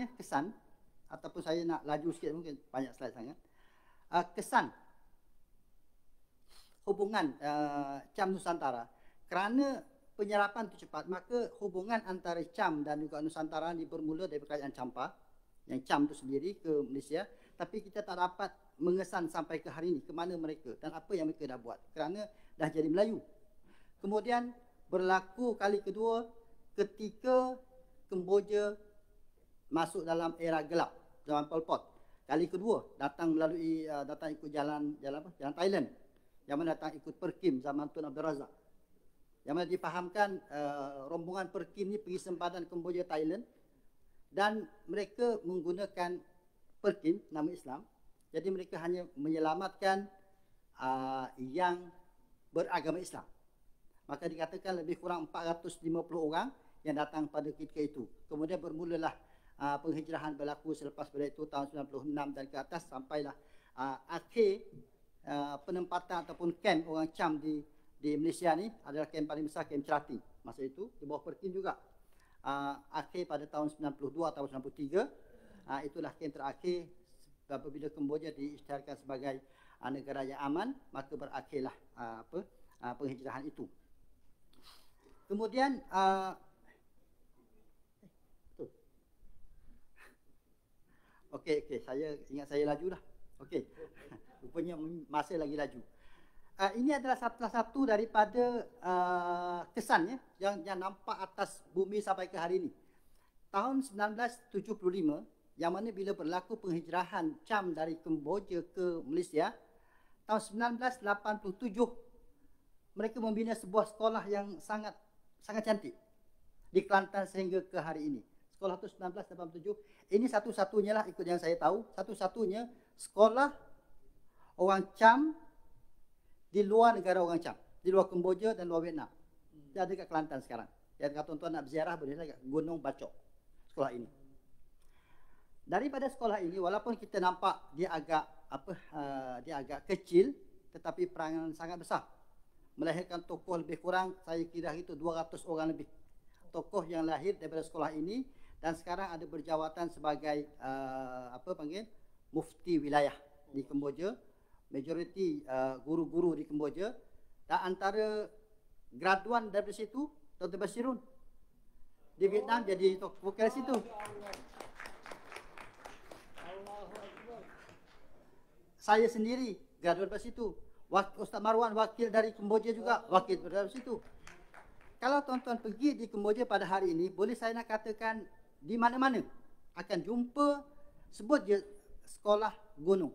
Speaker 4: ataupun saya nak laju sikit, mungkin banyak slide sangat. Kesan hubungan Cham Nusantara, kerana penyerapan itu cepat, maka hubungan antara Cham dan juga Nusantara ini bermula dari kerajaan Champa, yang Cham itu sendiri ke Malaysia, tapi kita tak dapat mengesan sampai ke hari ini ke mana mereka dan apa yang mereka dah buat, kerana dah jadi Melayu. Kemudian berlaku kali kedua ketika Kemboja masuk dalam era gelap zaman Pol Pot. Kali kedua datang melalui datang ikut jalan apa? Jalan Thailand. Yang mana datang ikut Perkim zaman Tun Abdul Razak. Yang mana difahamkan rombongan Perkim ni pergi sempadan Kemboja Thailand dan mereka menggunakan Perkim nama Islam. Jadi mereka hanya menyelamatkan yang beragama Islam. Maka dikatakan lebih kurang 450 orang yang datang pada ketika itu. Kemudian bermulalah penghijrahan berlaku selepas pada itu tahun 96 dan ke atas sampailah akhir penempatan ataupun kamp orang Cham di Malaysia ni adalah kamp paling besar, kamp Cerati. Masa itu di bawah Perkin juga. Akhir pada tahun 92 atau 93, itulah kamp terakhir apabila Kemboja diisytiharkan sebagai negara yang aman, maka berakhirlah penghijrahan itu. Kemudian okey, saya ingat saya laju dah. Okey. Rupanya masa lagi laju. Ini adalah salah satu daripada kesan yang nampak atas bumi sampai ke hari ini. Tahun 1975, yang mana bila berlaku penghijrahan Cham dari Kemboja ke Malaysia, tahun 1987 mereka membina sebuah sekolah yang sangat cantik di Kelantan sehingga ke hari ini. Sekolah itu 1987. Ini satu-satunya lah ikut yang saya tahu, satu-satunya sekolah orang Cham di luar negara orang Cham, di luar Kemboja dan luar Vietnam. Dia ada kat Kelantan sekarang. Yang kalau tuan-tuan nak berziarah boleh kat Gunung Bacok. Sekolah ini. Daripada sekolah ini walaupun kita nampak dia agak kecil tetapi peranan sangat besar. Melahirkan tokoh lebih kurang saya kira itu 200 orang lebih. Tokoh yang lahir daripada sekolah ini dan sekarang ada berjawatan sebagai mufti wilayah di Kemboja. Majoriti guru-guru di Kemboja dan antara graduan daripada situ Dr. Basirun di Vietnam jadi vokal situ. Saya sendiri graduan dari situ. Ustaz Marwan wakil dari Kemboja juga, wakil dari situ. Kalau tuan-tuan pergi di Kemboja pada hari ini, boleh saya nak katakan di mana-mana akan jumpa sebut je sekolah gunung.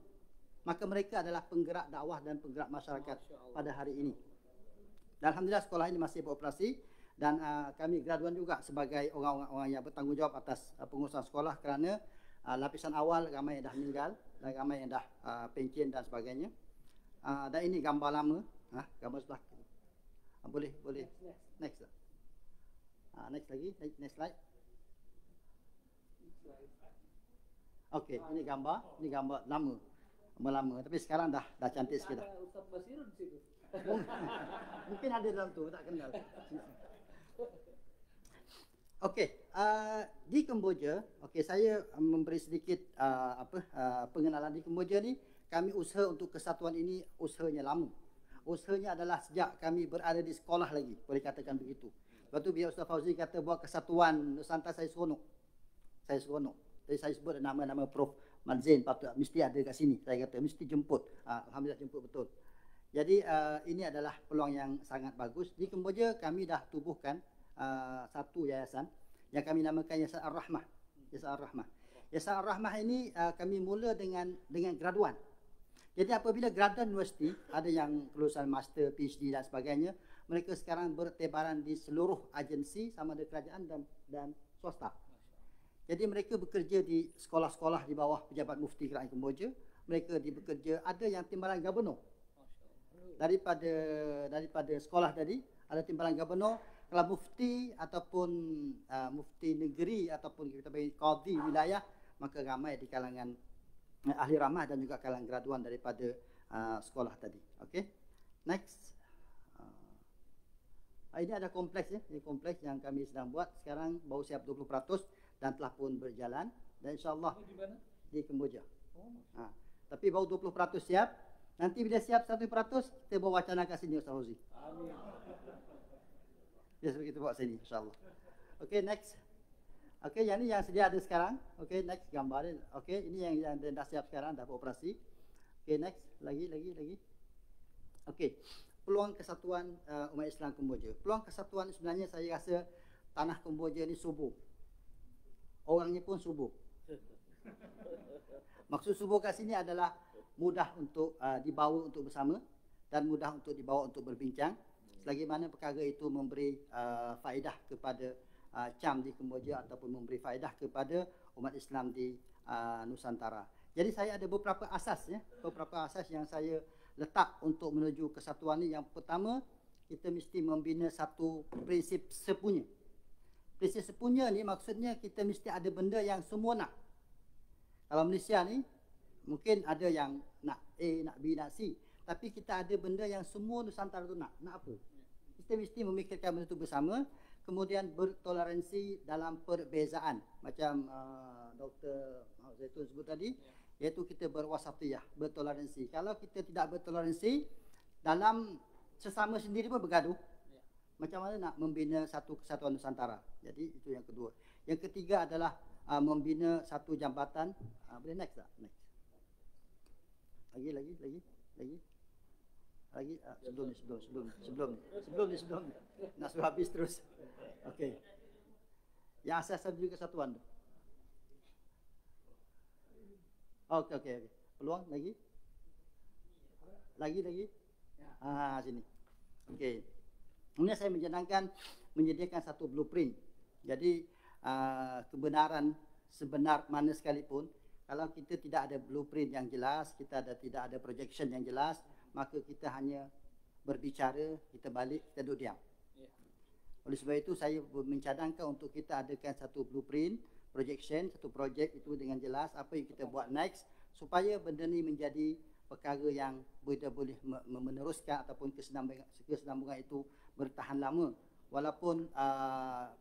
Speaker 4: Maka mereka adalah penggerak dakwah dan penggerak masyarakat pada hari ini. Dan alhamdulillah sekolah ini masih beroperasi dan kami graduan juga sebagai orang-orang yang bertanggungjawab atas pengurusan sekolah kerana lapisan awal ramai yang dah meninggal dan ramai yang dah pencen dan sebagainya. Dan ini gambar lama, gambar sebelah. Boleh next. Next lagi, next slide. Okey, ini gambar lama. Tapi sekarang dah cantik sikit dah.
Speaker 3: Ustaz Basirun situ.
Speaker 4: Mungkin ada dalam tu, tak kenal. Okey, di Kemboja, saya memberi sedikit pengenalan di Kemboja ni. Kami usaha untuk kesatuan ini usahanya lama. Usahanya adalah sejak kami berada di sekolah lagi, boleh katakan begitu. Lepas tu biar Ustaz Fauzi kata buat kesatuan Nusantara, saya seronok. Jadi saya sebut nama-nama Prof Madzin, patut mesti ada kat sini. Saya kata mesti jemput. Alhamdulillah jemput betul. Jadi ini adalah peluang yang sangat bagus. Di Kemboja kami dah tubuhkan satu yayasan yang kami namakan Yayasan Ar-Rahmah. Yayasan Ar-Rahmah ini kami mula dengan graduan. Jadi apabila graduan universiti, ada yang kelulusan master, PhD dan sebagainya, mereka sekarang bertebaran di seluruh agensi sama ada kerajaan dan swasta. Jadi mereka bekerja di sekolah-sekolah di bawah pejabat mufti Kerajaan Kemboja. Mereka bekerja, ada yang timbalan gubernur. Daripada sekolah tadi, ada timbalan gubernur. Kalau mufti ataupun mufti negeri ataupun kita panggil qadhi wilayah, maka ramai di kalangan ahli ramah dan juga kalangan graduan daripada sekolah tadi. Okey. Next. Ini ada kompleks ya. Ini kompleks yang kami sedang buat. Sekarang baru siap 20% dan telah pun berjalan. Dan insyaAllah
Speaker 3: Di mana?
Speaker 4: di Kemboja. Tapi baru 20% siap. Nanti bila siap 100%, kita bawa wacana kat sini Ustaz Fauzi.
Speaker 3: Amin.
Speaker 4: Ya, kita bawa sini insyaAllah. Okey, next. Okey, yang ni yang sedia ada sekarang. Okey, next gambar ni. Okey, ini yang dah siap sekarang, dah beroperasi. Okey, next. Lagi. Okey, peluang kesatuan umat Islam Kemboja. Peluang kesatuan sebenarnya saya rasa tanah Kemboja ni subur. orangnya pun subuh. Maksud subuh kat sini adalah mudah untuk dibawa untuk bersama dan mudah untuk dibawa untuk berbincang. Selagi mana perkara itu memberi faedah kepada CAM di Kemboja ataupun memberi faedah kepada umat Islam di Nusantara. Jadi saya ada beberapa asas ya, beberapa asas yang saya letak untuk menuju kesatuan ini. Yang pertama, kita mesti membina satu prinsip sepunya. Prinsip sepunya ni maksudnya kita mesti ada benda yang semua nak. Kalau Malaysia ni mungkin ada yang nak A, nak B, nak C, tapi kita ada benda yang semua Nusantara tu nak. Nak apa? Kita mesti memikirkan benda itu bersama, kemudian bertoleransi dalam perbezaan. Macam Dr. Zaitun sebut tadi, iaitu kita berwasatiyah, bertoleransi. Kalau kita tidak bertoleransi, dalam sesama sendiri pun bergaduh. Macam mana nak membina satu kesatuan Nusantara? Jadi itu yang kedua. Yang ketiga adalah membina satu jambatan. Boleh next tak? Next. Lagi sebelum ni. Nak suruh habis terus. Okey. Yang asas juga kesatuan tu. Okey. Peluang lagi? Lagi? Sini. Okey. Kemudian saya menyediakan satu blueprint. Jadi kebenaran sebenar mana sekalipun, kalau kita tidak ada blueprint yang jelas, tidak ada projection yang jelas, maka kita hanya berbicara, kita balik, kita duduk diam. Oleh sebab itu saya mencadangkan untuk kita adakan satu blueprint, projection, satu projek itu dengan jelas apa yang kita buat next, supaya benda ni menjadi perkara yang boleh meneruskan ataupun kesinambungan itu bertahan lama. Walaupun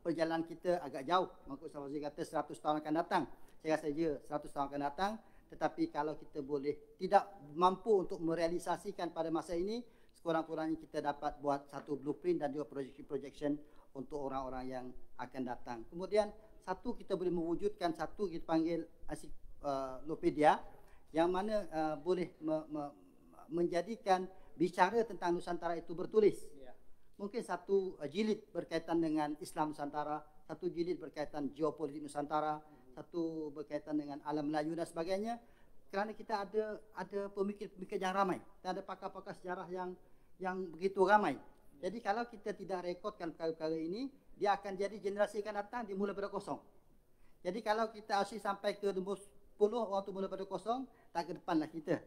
Speaker 4: perjalanan kita agak jauh, Mangkuk Safazi kata 100 tahun akan datang. Saya rasa 100 tahun akan datang, tetapi kalau kita boleh tidak mampu untuk merealisasikan pada masa ini, sekurang-kurangnya kita dapat buat satu blueprint dan juga projection untuk orang-orang yang akan datang. Kemudian satu, kita boleh mewujudkan satu kita panggil ensiklopedia yang mana boleh menjadikan bicara tentang Nusantara itu bertulis. Mungkin satu jilid berkaitan dengan Islam Nusantara, satu jilid berkaitan geopolitik Nusantara, satu berkaitan dengan alam Melayu dan sebagainya. Kerana kita ada pemikir-pemikir yang ramai, dan ada pakar-pakar sejarah yang begitu ramai. Jadi kalau kita tidak rekodkan perkara-perkara ini, dia akan jadi generasi akan datang dimula pada kosong. Jadi kalau kita asyik sampai ke nombor 10, orang tu mula pada kosong, tak ke depanlah kita.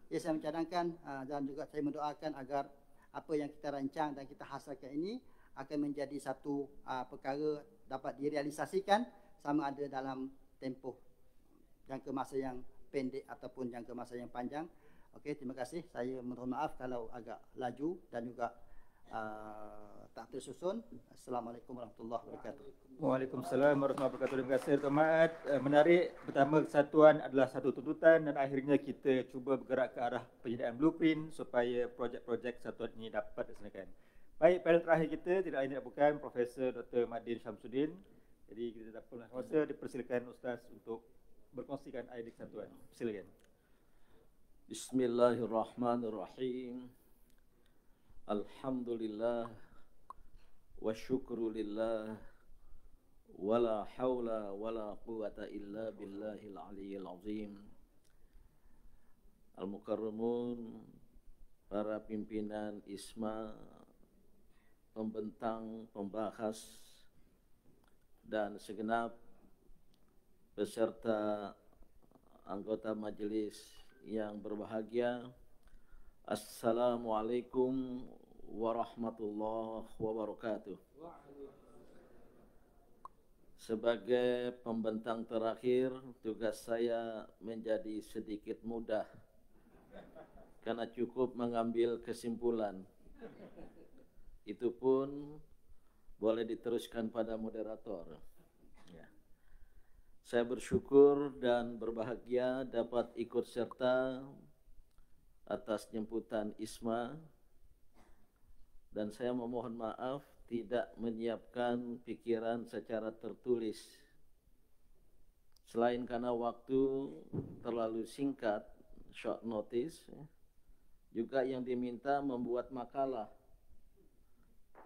Speaker 4: Jadi saya mencadangkan dan juga saya mendoakan agar apa yang kita rancang dan kita hasilkan ini akan menjadi satu perkara dapat direalisasikan sama ada dalam tempoh jangka masa yang pendek ataupun jangka masa yang panjang. Okey, terima kasih. Saya mohon maaf kalau agak laju dan juga tak tersusun. Assalamualaikum warahmatullahi wabarakatuh.
Speaker 2: Waalaikumsalam warahmatullahi wabarakatuh. Terima kasih Dr. Mahat. Menarik. Pertama, kesatuan adalah satu tuntutan dan akhirnya kita cuba bergerak ke arah penyediaan blueprint supaya projek-projek kesatuan ini dapat dilaksanakan. Baik, panel terakhir kita tidak lain tidak bukan Profesor Dr. Madin Syamsuddin. Jadi kita tak pernah rasa dipersilakan Ustaz untuk berkongsikan idea kesatuan. Silakan.
Speaker 5: Bismillahirrahmanirrahim. Alhamdulillah wa syukru lillah wa la hawla wa la quwata illa billahil aliyyil azim. Al-Mukarramun, para pimpinan ISMA, pembentang, pembahas, dan segenap peserta anggota majelis yang berbahagia. Assalamualaikum warahmatullahi wabarakatuh. Sebagai pembentang terakhir, tugas saya menjadi sedikit mudah karena cukup mengambil kesimpulan. Itu pun boleh diteruskan pada moderator. Ya. Saya bersyukur dan berbahagia dapat ikut serta atas jemputan ISMA, dan saya memohon maaf tidak menyiapkan pikiran secara tertulis. Selain karena waktu terlalu singkat, short notice, juga yang diminta membuat makalah.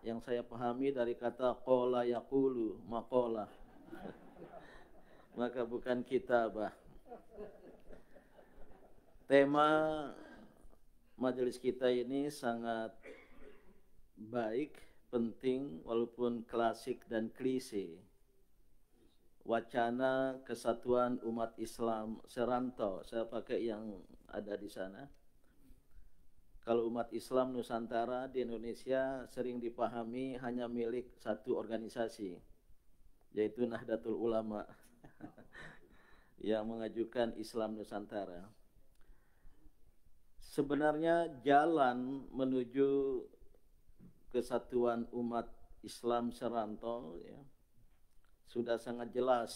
Speaker 5: Yang saya pahami dari kata qala yaqulu, maqalah. maka bukan kitabah. Tema majelis kita ini sangat baik, penting, walaupun klasik dan klise. Wacana kesatuan umat Islam serantau, saya pakai yang ada di sana. Kalau umat Islam Nusantara di Indonesia sering dipahami hanya milik satu organisasi, yaitu Nahdlatul Ulama yang mengajukan Islam Nusantara. Sebenarnya jalan menuju kesatuan umat Islam serantau ya, sudah sangat jelas,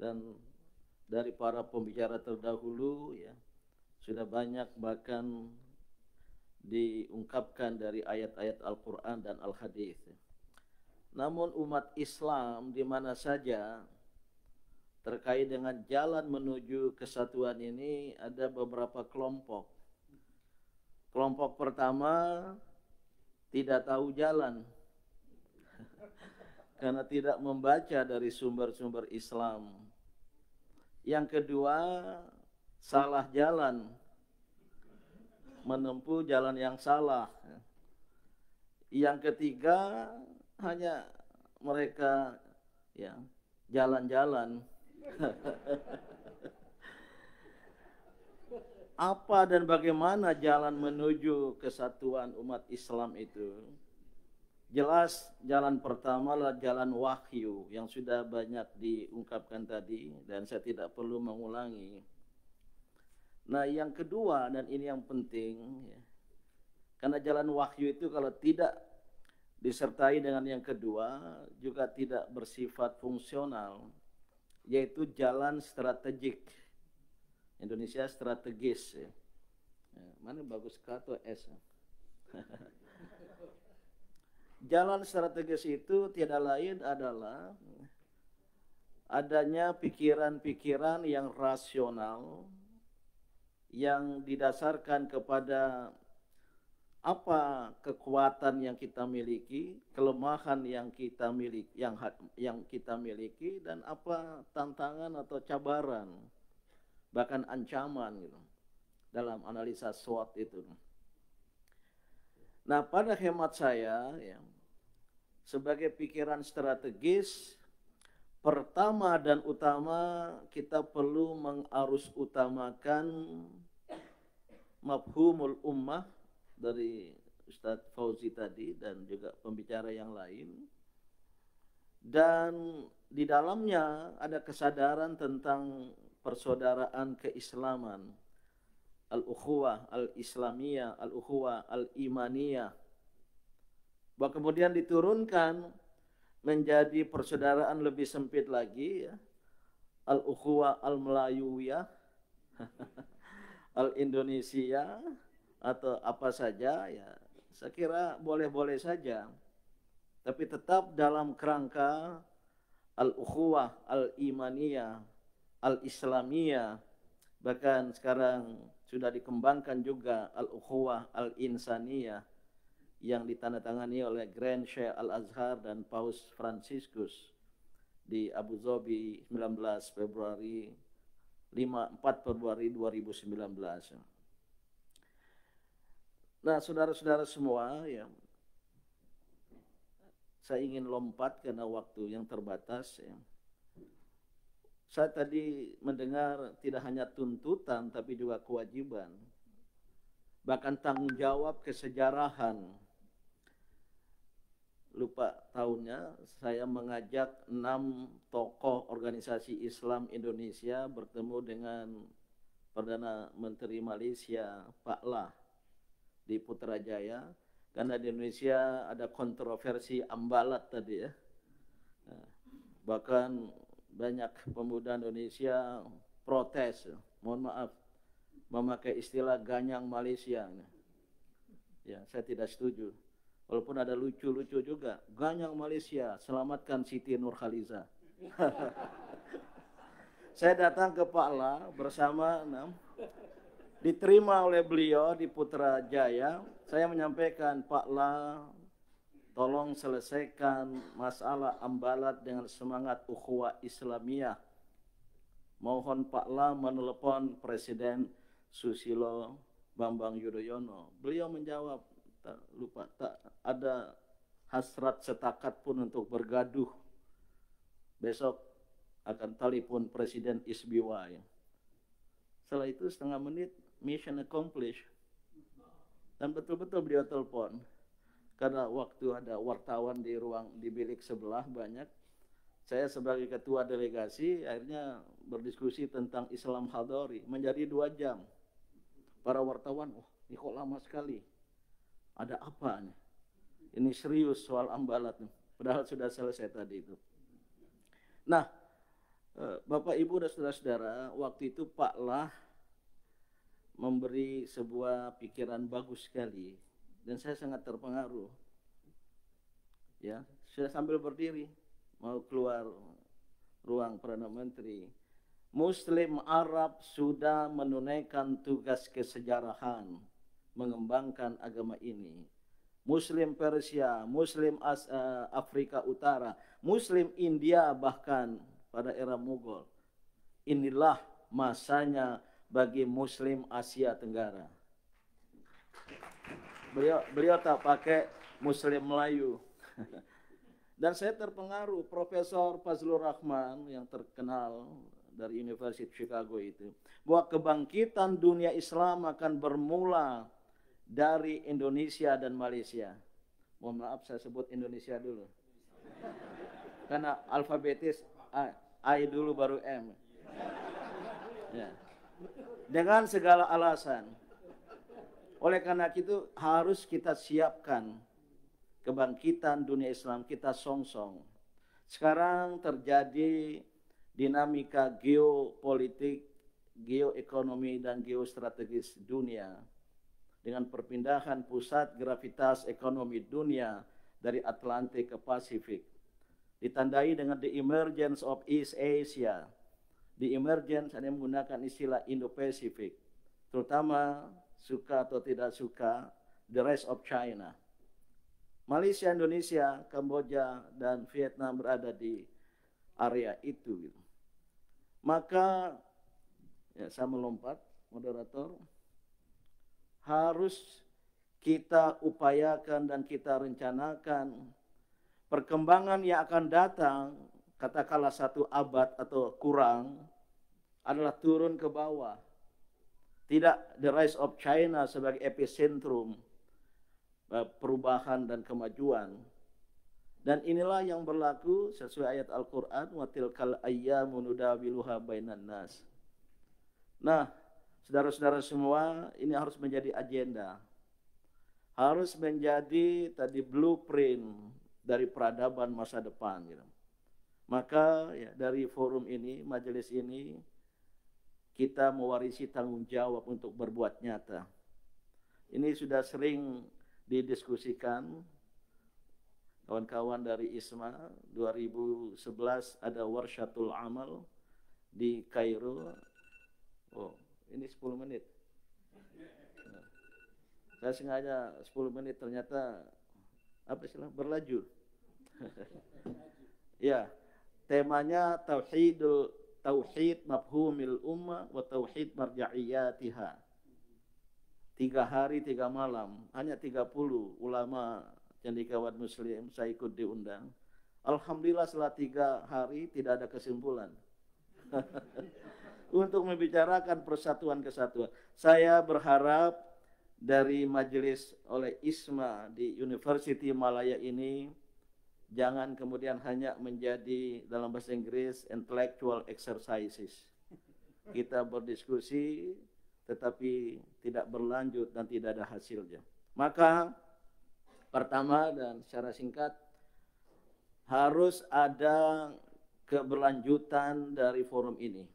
Speaker 5: dan dari para pembicara terdahulu ya sudah banyak bahkan diungkapkan dari ayat-ayat Al-Quran dan Al-Hadis. Namun umat Islam di mana saja terkait dengan jalan menuju kesatuan ini ada beberapa kelompok. Kelompok pertama tidak tahu jalan karena tidak membaca dari sumber-sumber Islam. Yang kedua, salah jalan, menempuh jalan yang salah. Yang ketiga, hanya mereka ya jalan-jalan. Apa dan bagaimana jalan menuju kesatuan umat Islam itu? Jelas jalan pertama adalah jalan wahyu yang sudah banyak diungkapkan tadi dan saya tidak perlu mengulangi. Nah yang kedua, dan ini yang penting ya, karena jalan wahyu itu kalau tidak disertai dengan yang kedua juga tidak bersifat fungsional, yaitu jalan strategik. Indonesia strategis ya. Mana bagus K atau S? Jalan strategis itu tiada lain adalah adanya pikiran-pikiran yang rasional yang didasarkan kepada apa kekuatan yang kita miliki, kelemahan yang kita miliki, yang kita miliki, dan apa tantangan atau cabaran, bahkan ancaman gitu, dalam analisa SWOT itu. Nah, pada hemat saya, ya, sebagai pikiran strategis, pertama dan utama kita perlu mengarus utamakan mafhumul ummah dari Ustadz Fauzi tadi dan juga pembicara yang lain. Dan di dalamnya ada kesadaran tentang persaudaraan keislaman, al-ukhuwah al-islamiyah, al-ukhuwah al-imaniyah. Bahwa kemudian diturunkan menjadi persaudaraan lebih sempit lagi ya, al-ukhuwah al-melayuwiyah, al-Indonesia, atau apa saja ya, saya kira boleh-boleh saja. Tapi tetap dalam kerangka al-ukhuwah al-imaniyah, al-islamiyah. Bahkan sekarang sudah dikembangkan juga al-ukhuwah al-insaniyah yang ditandatangani oleh Grand Sheikh Al-Azhar dan Paus Franciscus di Abu Dhabi 4 Februari 2019. Nah, saudara-saudara semua ya, saya ingin lompat karena waktu yang terbatas ya. Saya tadi mendengar tidak hanya tuntutan tapi juga kewajiban, bahkan tanggung jawab kesejarahan. Lupa tahunnya, saya mengajak 6 tokoh organisasi Islam Indonesia bertemu dengan Perdana Menteri Malaysia Pak Lah di Putrajaya, karena di Indonesia ada kontroversi ambalat tadi ya. Bahkan banyak pemuda Indonesia protes, mohon maaf, memakai istilah ganyang Malaysia. Ya, saya tidak setuju. Walaupun ada lucu-lucu juga, ganyang Malaysia, selamatkan Siti Nurhaliza. Saya datang ke Pak La bersama diterima oleh beliau di Putrajaya. Saya menyampaikan, Pak La, tolong selesaikan masalah Ambalat dengan semangat ukhuwah Islamiyah. Mohon Pak La menelepon Presiden Susilo Bambang Yudhoyono. Beliau menjawab, tak lupa, tak ada hasrat setakat pun untuk bergaduh. Besok akan telepon Presiden SBY. Setelah itu setengah menit, mission accomplished. Dan betul-betul beliau telepon. Karena waktu ada wartawan di bilik sebelah banyak, saya sebagai ketua delegasi akhirnya berdiskusi tentang Islam Hadari menjadi 2 jam. Para wartawan, ini kok lama sekali. Ada apa nih? Ini serius soal Ambalat nih. Padahal sudah selesai tadi itu. Nah, Bapak Ibu dan saudara-saudara, waktu itu Pak Lah memberi sebuah pikiran bagus sekali dan saya sangat terpengaruh. Ya, saya sambil berdiri mau keluar ruang Perdana Menteri. Muslim Arab sudah menunaikan tugas kesejarahan mengembangkan agama ini. Muslim Persia, Muslim Afrika Utara, Muslim India bahkan pada era Mughal. Inilah masanya bagi Muslim Asia Tenggara. Beliau tak pakai Muslim Melayu. Dan saya terpengaruh Profesor Fazlur Rahman yang terkenal dari University Chicago itu, bahwa kebangkitan dunia Islam akan bermula dari Indonesia dan Malaysia. Mohon maaf saya sebut Indonesia dulu. Karena alfabetis I dulu baru M. Ya. Dengan segala alasan. Oleh karena itu harus kita siapkan kebangkitan dunia Islam, kita songsong. Sekarang terjadi dinamika geopolitik, geoekonomi dan geostrategis dunia dengan perpindahan pusat gravitas ekonomi dunia dari Atlantik ke Pasifik. Ditandai dengan the emergence of East Asia. The emergence ada yang menggunakan istilah Indo-Pacific, terutama suka atau tidak suka the rest of China. Malaysia, Indonesia, Kamboja, dan Vietnam berada di area itu. Maka, ya saya melompat, moderator, harus kita upayakan dan kita rencanakan perkembangan yang akan datang, katakanlah 1 abad atau kurang, adalah turun ke bawah. Tidak the rise of China sebagai epicentrum perubahan dan kemajuan. Dan inilah yang berlaku sesuai ayat Al-Quran, wa tilkal ayyamu nudawiluha bainan nas. Nah, saudara-saudara semua, ini harus menjadi agenda. Harus menjadi tadi blueprint dari peradaban masa depan. Gitu. Maka ya, dari forum ini, majelis ini, kita mewarisi tanggung jawab untuk berbuat nyata. Ini sudah sering didiskusikan. Kawan-kawan dari ISMA 2011 ada Warshatul Amal di Kairo. Oh, ini 10 menit. Saya sengaja 10 menit, ternyata apa istilah berlaju. Ya, temanya tauhid mafhumil ummah wa tauhid marja'iyatiha. 3 hari 3 malam, hanya 30 ulama cendekiawan muslim saya ikut diundang. Alhamdulillah setelah 3 hari tidak ada kesimpulan. Untuk membicarakan persatuan kesatuan. Saya berharap dari majelis oleh ISMA di University Malaya ini jangan kemudian hanya menjadi dalam bahasa Inggris intellectual exercises. Kita berdiskusi tetapi tidak berlanjut dan tidak ada hasilnya. Maka pertama dan secara singkat harus ada keberlanjutan dari forum ini.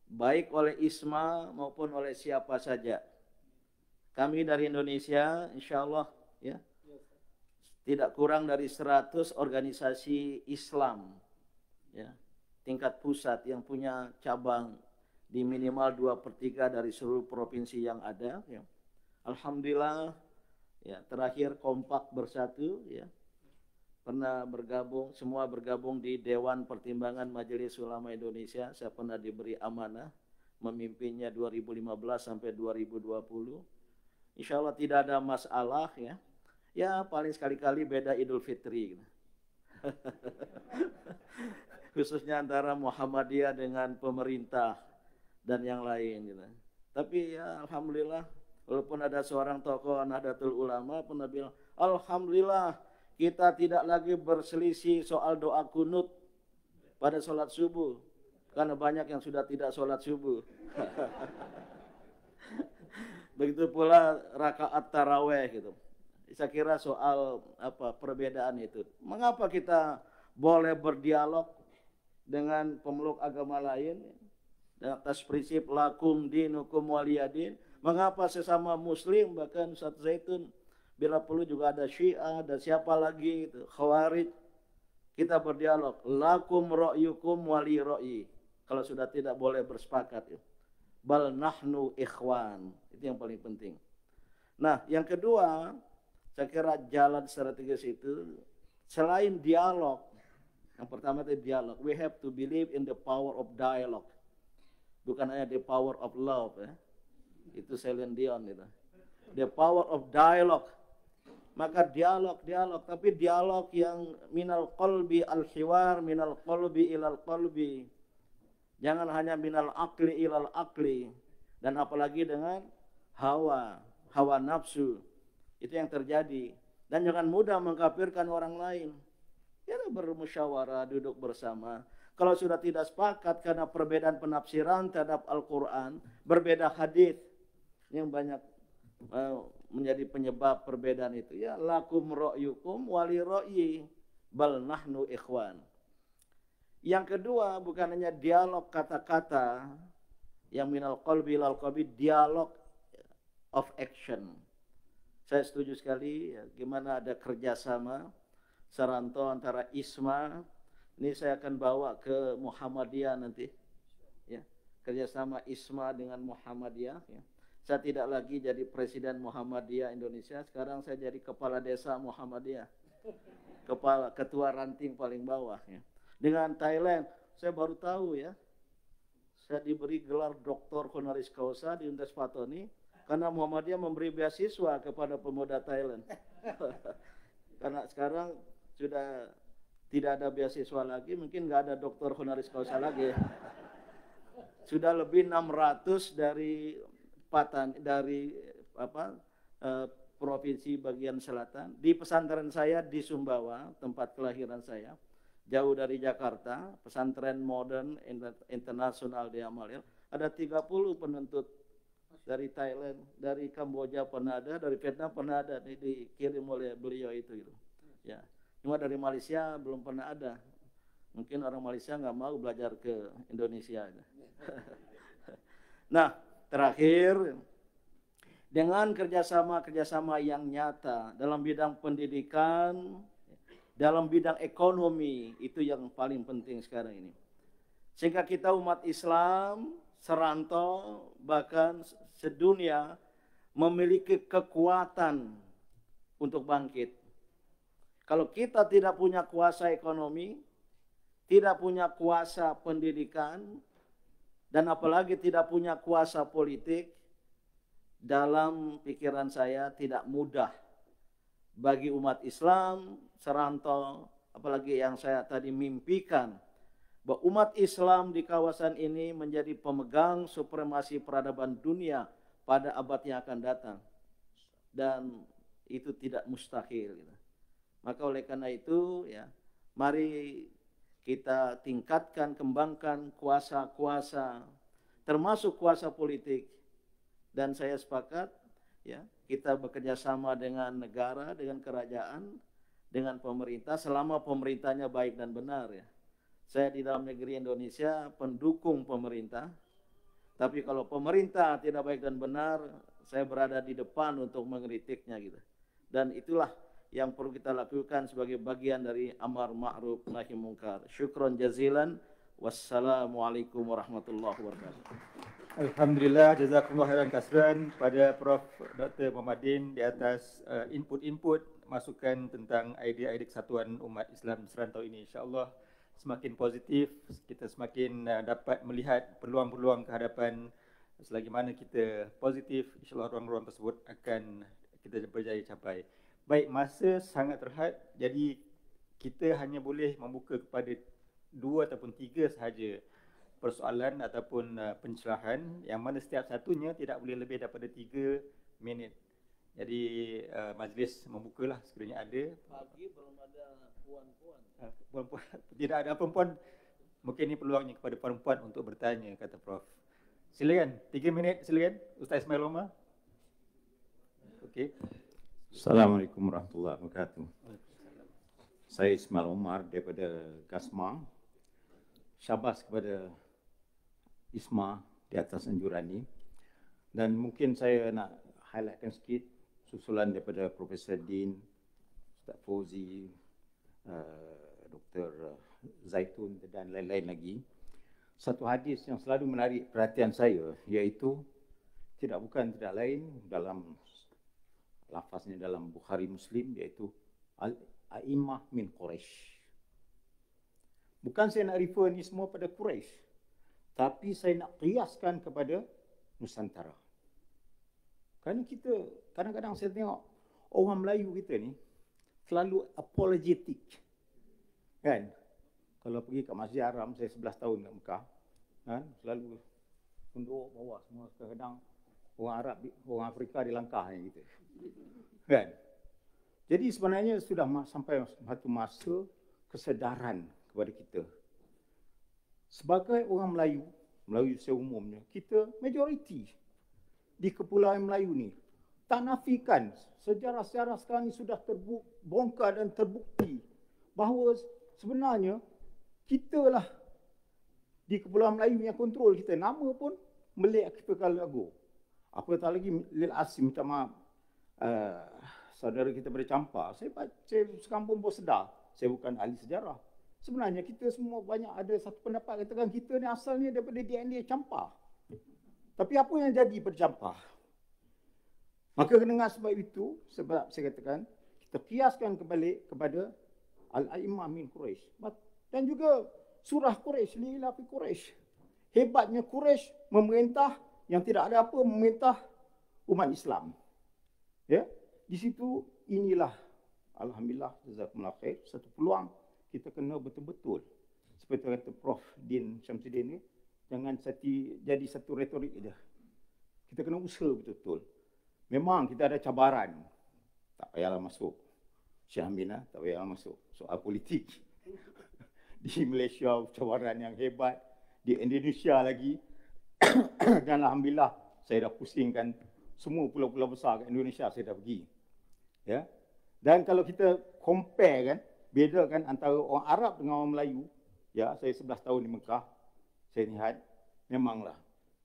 Speaker 5: Baik oleh ISMA maupun oleh siapa saja. Kami dari Indonesia insya Allah ya, tidak kurang dari 100 organisasi Islam ya, tingkat pusat yang punya cabang di minimal 2/3 dari seluruh provinsi yang ada ya. Alhamdulillah Ya, terakhir kompak bersatu, ya. Pernah bergabung, semua bergabung di Dewan Pertimbangan Majelis Ulama Indonesia. Saya pernah diberi amanah memimpinnya 2015 sampai 2020. Insya Allah tidak ada masalah, ya. Ya paling sekali-kali beda Idul Fitri. Gitu. Khususnya antara Muhammadiyah dengan pemerintah dan yang lain. Gitu. Tapi ya alhamdulillah, walaupun ada seorang tokoh Nahdlatul Ulama pernah bilang, alhamdulillah kita tidak lagi berselisih soal doa kunut pada sholat subuh. Karena banyak yang sudah tidak sholat subuh. Begitu pula rakaat taraweh gitu. Saya kira soal perbedaan itu. Mengapa kita boleh berdialog dengan pemeluk agama lain atas prinsip lakum dinukum waliyadin? Mengapa sesama muslim, bahkan Ustaz Zaitun bila perlu juga ada Syiah dan siapa lagi itu, Khawarij, kita berdialog lakum ra'yukum wali ra'yi. Kalau sudah tidak boleh bersepakat ya. Bal nahnu ikhwan. Itu yang paling penting. Nah, yang kedua, saya kira jalan strategis itu selain dialog. Yang pertama itu dialog. We have to believe in the power of dialogue. Bukan hanya the power of love ya. Itu Celine Dion itu. The power of dialogue. Maka dialog, tapi dialog yang minal qalbi al-hiwar, minal qalbi ilal qalbi. Jangan hanya minal akli ilal akli. Dan apalagi dengan hawa nafsu. Itu yang terjadi. Dan jangan mudah mengkafirkan orang lain. Ya bermusyawarah, duduk bersama. Kalau sudah tidak sepakat karena perbedaan penafsiran terhadap Al-Quran, berbeda hadis yang banyak menjadi penyebab perbedaan itu. Ya lakum ra'yukum wali ra'yi bal nahnu ikhwan. Yang kedua bukan hanya dialog kata-kata yang minal qalbi ilal qalbi, dialog of action. Saya setuju sekali ya, gimana ada kerjasama Saranto antara ISMA. Ini saya akan bawa ke Muhammadiyah nanti. Ya, kerjasama ISMA dengan Muhammadiyah. Ya. Saya tidak lagi jadi presiden Muhammadiyah Indonesia. Sekarang saya jadi kepala desa Muhammadiyah. Ketua ranting paling bawah. Ya. Dengan Thailand, saya baru tahu ya. Saya diberi gelar doktor honoris causa di Universitas Fatoni. Karena Muhammadiyah memberi beasiswa kepada pemuda Thailand. Karena sekarang sudah tidak ada beasiswa lagi, mungkin nggak ada doktor honoris causa lagi. Sudah lebih 600 dari provinsi bagian selatan. Di pesantren saya di Sumbawa, tempat kelahiran saya, jauh dari Jakarta, pesantren modern internasional di Amalil, ada 30 penuntut dari Thailand, dari Kamboja pernah ada, dari Vietnam pernah ada, dikirim oleh beliau itu gitu. Ya. Cuma dari Malaysia belum pernah ada. Mungkin orang Malaysia nggak mau belajar ke Indonesia. Nah, terakhir, dengan kerjasama yang nyata dalam bidang pendidikan, dalam bidang ekonomi, itu yang paling penting sekarang ini. Sehingga kita umat Islam, serantau, bahkan sedunia, memiliki kekuatan untuk bangkit. Kalau kita tidak punya kuasa ekonomi, tidak punya kuasa pendidikan, dan apalagi tidak punya kuasa politik, dalam pikiran saya tidak mudah bagi umat Islam, serantau, apalagi yang saya tadi mimpikan, bahwa umat Islam di kawasan ini menjadi pemegang supremasi peradaban dunia pada abad yang akan datang. Dan itu tidak mustahil. Maka oleh karena itu, ya, mari kita tingkatkan, kembangkan kuasa-kuasa, termasuk kuasa politik. Dan saya sepakat, ya, kita bekerja sama dengan negara, dengan kerajaan, dengan pemerintah, selama pemerintahnya baik dan benar. Ya. Saya di dalam negeri Indonesia pendukung pemerintah, tapi kalau pemerintah tidak baik dan benar, saya berada di depan untuk mengkritiknya gitu. Dan itulah yang perlu kita lakukan sebagai bagian dari amar ma'ruf nahi munkar. Syukron jazilan. Wassalamualaikum warahmatullahi wabarakatuh.
Speaker 2: Alhamdulillah, jazakumullah khairan kasran pada Prof. Dr. Muhammadin di atas input-input masukan tentang idea-idea kesatuan umat Islam serantau ini. InsyaAllah semakin positif, kita semakin dapat melihat peluang-peluang ke hadapan. Selagi mana kita positif, insyaAllah ruang-ruang tersebut akan kita berjaya capai. Baik, masa sangat terhad, jadi kita hanya boleh membuka kepada 2 ataupun 3 sahaja persoalan ataupun pencerahan, yang mana setiap satunya tidak boleh lebih daripada 3 minit. Jadi majlis membukalah sekiranya ada.
Speaker 5: Pagi belum ada puan-puan.
Speaker 2: Perempuan, tidak ada perempuan. Mungkin ini peluangnya kepada perempuan untuk bertanya, kata Prof. Silakan, 3 minit silakan. Ustaz Ismail Omar. Okey.
Speaker 6: Assalamualaikum warahmatullahi wabarakatuh. Saya Ismail Omar daripada Gasma. Syabas kepada Isma di atas anjuran ini. Dan mungkin saya nak highlightkan sikit susulan daripada Profesor Din, Ustaz Fauzi, Dr. Zaitun dan lain-lain lagi. Satu hadis yang selalu menarik perhatian saya, iaitu tidak lain dalam lafaznya dalam Bukhari Muslim, iaitu Al-A'immah min Quraisy. Bukan saya nak refer ni semua pada Quraisy, tapi saya nak kiaskan kepada Nusantara. Kerana kita, kadang-kadang saya tengok orang Melayu kita ni selalu apologetic. Kan? Kalau pergi kat Masjid Haram, saya 11 tahun kat Mekah, kan? Selalu tunduk bawah semua. Kadang-kadang orang Arab, orang Afrika di langkah kita. Kan? Jadi sebenarnya sudah sampai satu masa kesedaran kepada kita. Sebagai orang Melayu seumumnya, kita majoriti di Kepulauan Melayu ni. Tak nafikan sejarah-sejarah sekarang ni sudah terbongkar dan terbukti bahawa sebenarnya kita lah di Kepulauan Melayu yang kontrol kita. Nama pun Melek Archipelago Ago. Apatah lagi Lil Asim, minta maaf, saudara kita bercampur. Saya sekampung pun sedar, saya bukan ahli sejarah. Sebenarnya kita semua banyak ada satu pendapat katakan kita ni asalnya daripada DNA Campar. Tapi apa yang jadi bercampar? Maka dengan sebab itu, sebab saya katakan, kita kiaskan kembali kepada Al-A'immah min Quraisy. Dan juga surah Quraisy, Li'ilafi Quraisy. Hebatnya Quraisy memerintah yang tidak ada apa, memerintah umat Islam. Ya, di situ inilah alhamdulillah jazakumullah khair, satu peluang kita kena betul-betul seperti kata Prof Din Syamsuddin ni, jangan jadi satu retorik je. Kita kena usaha betul-betul. Memang kita ada cabaran. Tak payahlah masuk Syekh Amin, tak payahlah masuk soal politik. Di Malaysia cabaran yang hebat, di Indonesia lagi. Dan alhamdulillah saya dah pusingkan semua pulau-pulau besar kat Indonesia, saya dah pergi. Ya. Dan kalau kita compare kan, bedakan antara orang Arab dengan orang Melayu, ya, saya 11 tahun di Mekah, saya lihat memanglah.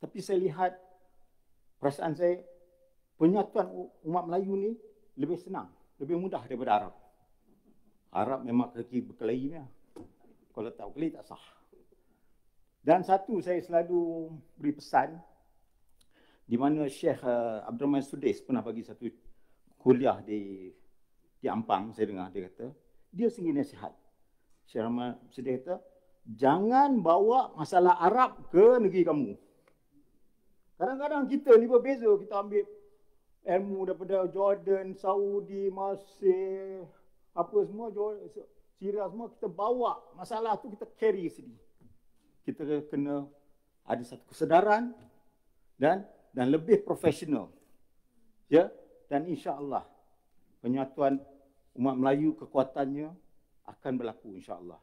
Speaker 6: Tapi saya lihat perasaan saya, penyatuan umat Melayu ni lebih senang, lebih mudah daripada Arab. Arab memang kaki berkelahinya. Kalau tak berkelahi tak sah. Dan satu saya selalu beri pesan, di mana Syekh Abdul Rahman Sudais pernah bagi satu kuliah di Ampang, saya dengar dia kata, dia sendiri nasihat. Syekh Rahman Sudais kata, jangan bawa masalah Arab ke negeri kamu. Kadang-kadang kita ni berbeza, kita ambil ilmu daripada Jordan, Saudi, Mesir, apa semua, Syria semua, kita bawa masalah tu, kita carry sini. Kita kena ada satu kesedaran dan lebih profesional. Ya, dan insya-Allah penyatuan umat Melayu kekuatannya akan berlaku insya-Allah.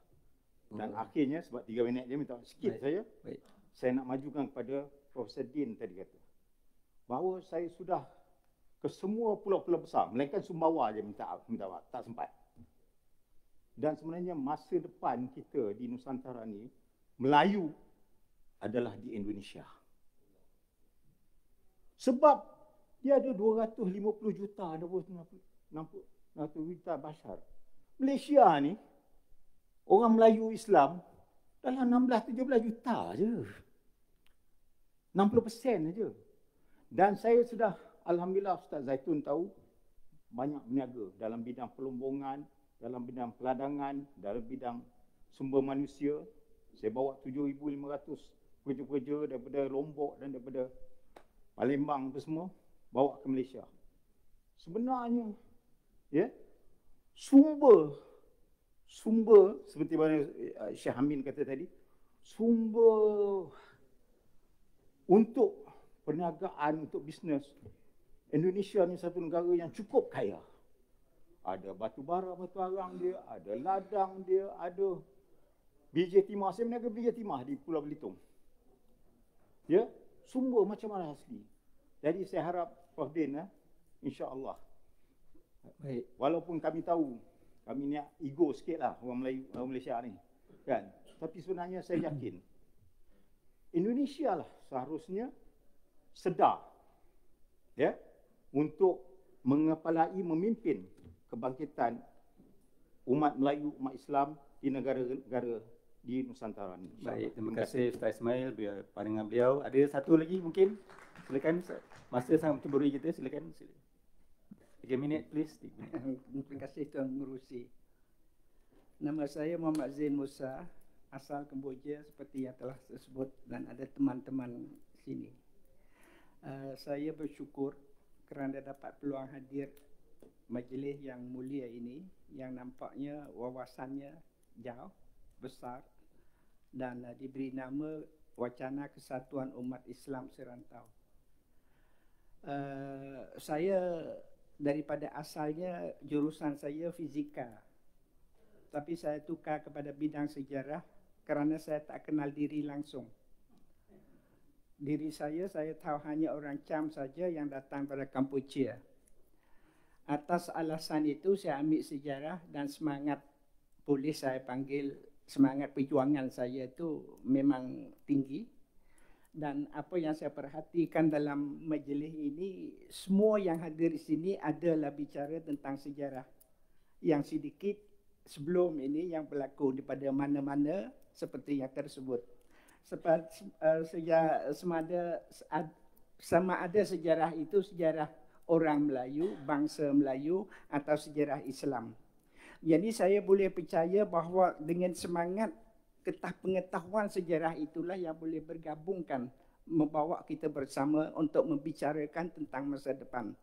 Speaker 6: Dan akhirnya sebab 3 minit je minta sikit saya. Baik. Saya nak majukan kepada Profesor Din tadi kata bahawa saya sudah ke semua pulau-pulau besar, melainkan Sumbawa je minta maaf, tak sempat. Dan sebenarnya masa depan kita di Nusantara ni, Melayu adalah di Indonesia. Sebab dia ada 250 juta, 60 juta bashar. Malaysia ni, orang Melayu Islam dalam 16-17 juta je. 60% aja. Dan saya sudah, alhamdulillah Ustaz Zaitun tahu, banyak berniaga dalam bidang pelombongan, dalam bidang peladangan, dalam bidang sumber manusia. Saya bawa 7,500 pekerja-pekerja daripada Lombok dan daripada Palembang tu semua, bawa ke Malaysia. Sebenarnya, ya, sumber seperti mana Syekh Amin kata tadi, sumber untuk perniagaan, untuk bisnes, Indonesia ni satu negara yang cukup kaya. Ada batu bara, batu arang dia, ada ladang dia, ada biji timah. Saya berniaga biji timah di Pulau Belitung. Ya, sumber macam mana asli. Jadi saya harap Prof Din, insya-Allah.
Speaker 2: Baik.
Speaker 6: Walaupun kami tahu, kami ni ego sikitlah orang Melayu, orang Malaysia ni, kan. Tapi sebenarnya saya yakin Indonesia lah seharusnya sedar, ya, untuk mengepalai, memimpin kebangkitan umat Melayu, umat Islam di negara-negara di Nusantara ni.
Speaker 2: Baik, terima kasih Ustaz Ismail, pandangan beliau. Ada satu lagi mungkin? Silakan, masa sangat mencemburi kita, silakan. 3 minit please. 3 minit.
Speaker 1: Terima kasih Tuan Merusi. Nama saya Muhammad Zain Musa, asal Kemboja seperti yang telah disebut, dan ada teman-teman sini. Saya bersyukur kerana dapat peluang hadir majlis yang mulia ini, yang nampaknya wawasannya jauh, besar, dan diberi nama Wacana Kesatuan Umat Islam Serantau. Saya daripada asalnya jurusan saya fizika, tapi saya tukar kepada bidang sejarah kerana saya tak kenal diri langsung. Diri saya tahu hanya orang Cham saja yang datang pada Kampuchea. Atas alasan itu saya ambil sejarah, dan semangat, boleh saya panggil semangat perjuangan saya itu memang tinggi. Dan apa yang saya perhatikan dalam majlis ini, semua yang hadir di sini adalah bicara tentang sejarah. Yang sedikit sebelum ini yang berlaku daripada mana-mana seperti yang tersebut. Sama ada sejarah itu sejarah orang Melayu, bangsa Melayu, atau sejarah Islam. Jadi saya boleh percaya bahawa dengan semangat pengetahuan sejarah itulah yang boleh bergabungkan, membawa kita bersama untuk membicarakan tentang masa depan.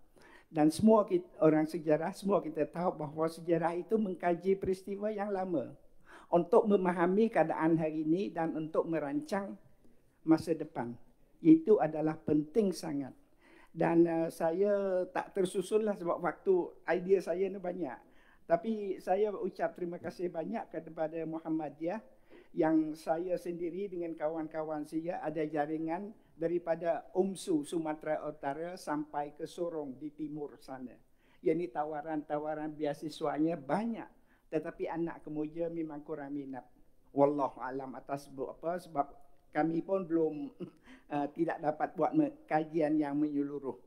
Speaker 1: Dan semua kita, orang sejarah, semua kita tahu bahawa sejarah itu mengkaji peristiwa yang lama untuk memahami keadaan hari ini dan untuk merancang masa depan. Itu adalah penting sangat. Dan saya tak tersusun lah sebab waktu idea saya ni banyak. Tapi saya ucap terima kasih banyak kepada Muhammadiyah, yang saya sendiri dengan kawan-kawan saya ada jaringan daripada UMSU Sumatera Utara sampai ke Sorong di timur sana. Yang ini tawaran-tawaran beasiswanya banyak, tetapi anak kemuja memang kurang minat. Wallahu alam atas sebab apa? Sebab kami pun belum tidak dapat buat kajian yang menyeluruh.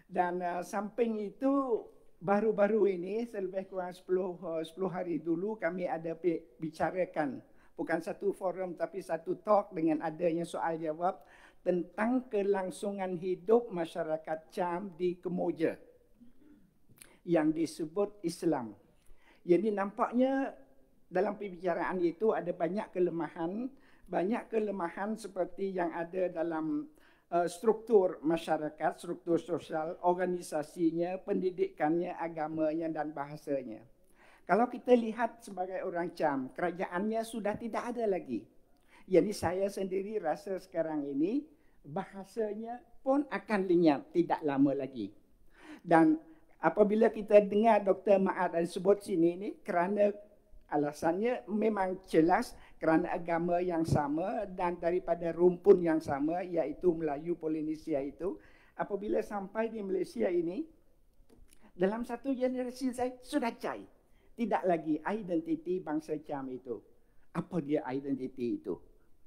Speaker 1: Dan samping itu, baru-baru ini selebih kurang 10 hari dulu kami ada bicarakan, bukan satu forum tapi satu talk dengan adanya soal jawab tentang kelangsungan hidup masyarakat Cham di Kemboja yang disebut Islam. Jadi nampaknya dalam pembicaraan itu ada banyak kelemahan seperti yang ada dalam struktur masyarakat, struktur sosial, organisasinya, pendidikannya, agamanya dan bahasanya. Kalau kita lihat sebagai orang Cham, kerajaannya sudah tidak ada lagi. Jadi saya sendiri rasa sekarang ini bahasanya pun akan lenyap tidak lama lagi. Dan apabila kita dengar Dr. Ma'ad sebut sini ini, kerana alasannya memang jelas kerana agama yang sama dan daripada rumpun yang sama, iaitu Melayu Polinesia itu. Apabila sampai di Malaysia ini, dalam satu generasi saya sudah cair. Tidak lagi identiti bangsa Cham itu. Apa dia identiti itu?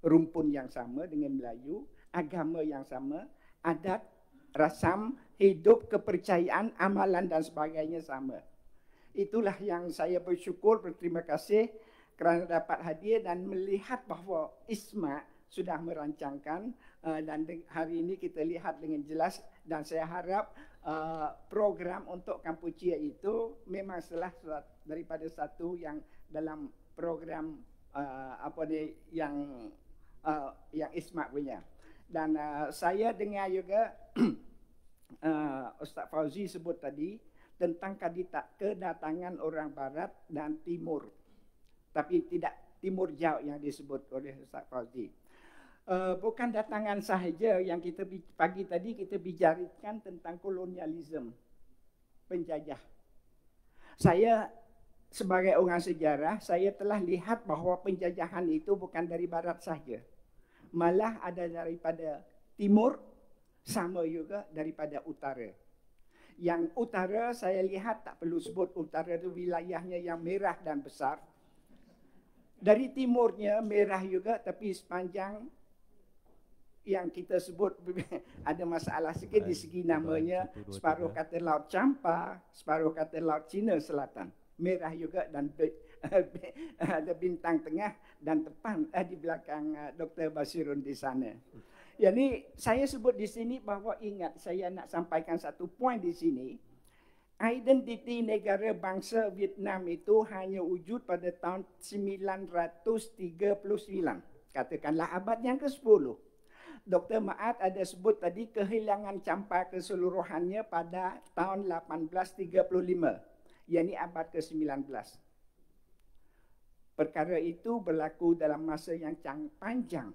Speaker 1: Rumpun yang sama dengan Melayu, agama yang sama, adat, rasam, hidup, kepercayaan, amalan dan sebagainya sama. Itulah yang saya bersyukur, berterima kasih
Speaker 7: kerana dapat hadir dan melihat bahawa ISMA sudah merancangkan dan hari ini kita lihat dengan jelas, dan saya harap program untuk Kampuchea itu memang salah daripada satu yang dalam program yang ISMA punya. Dan saya dengar juga Ustaz Fauzi sebut tadi tentang kedatangan orang barat dan timur, tapi tidak timur jauh yang disebut oleh Ustaz Fauzi. Bukan datangan sahaja yang kita pagi tadi kita bicarakan tentang kolonialisme, penjajah. Saya sebagai orang sejarah, saya telah lihat bahawa penjajahan itu bukan dari barat sahaja, malah ada daripada timur, sama juga daripada utara. Yang utara saya lihat tak perlu sebut, utara itu wilayahnya yang merah dan besar. Dari timurnya merah juga, tapi sepanjang yang kita sebut ada masalah sikit di segi namanya, separuh kata Laut Champa, separuh kata Laut Cina Selatan. Merah juga dan ada bintang tengah dan tepan di belakang Dr. Basirun di sana. Jadi saya sebut di sini bahawa ingat, saya nak sampaikan satu poin di sini. Identiti negara bangsa Vietnam itu hanya wujud pada tahun 939. Katakanlah abad yang ke-10. Dr. Maat ada sebut tadi kehilangan Champa keseluruhannya pada tahun 1835. Yakni abad ke-19. Perkara itu berlaku dalam masa yang panjang.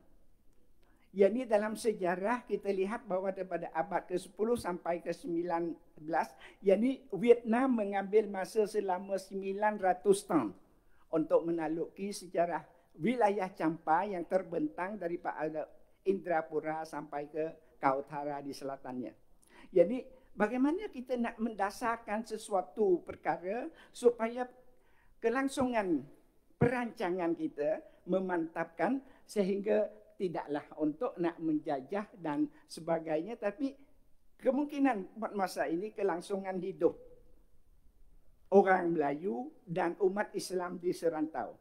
Speaker 7: Yakni dalam sejarah kita lihat bahawa daripada abad ke-10 sampai ke-19, yakni Vietnam mengambil masa selama 900 tahun untuk menakluki sejarah wilayah Champa yang terbentang daripada Indrapura sampai ke Kautara di selatannya. Jadi bagaimana kita nak mendasarkan sesuatu perkara supaya kelangsungan perancangan kita memantapkan sehingga tidaklah untuk nak menjajah dan sebagainya, tapi kemungkinan buat masa ini kelangsungan hidup orang Melayu dan umat Islam di serantau.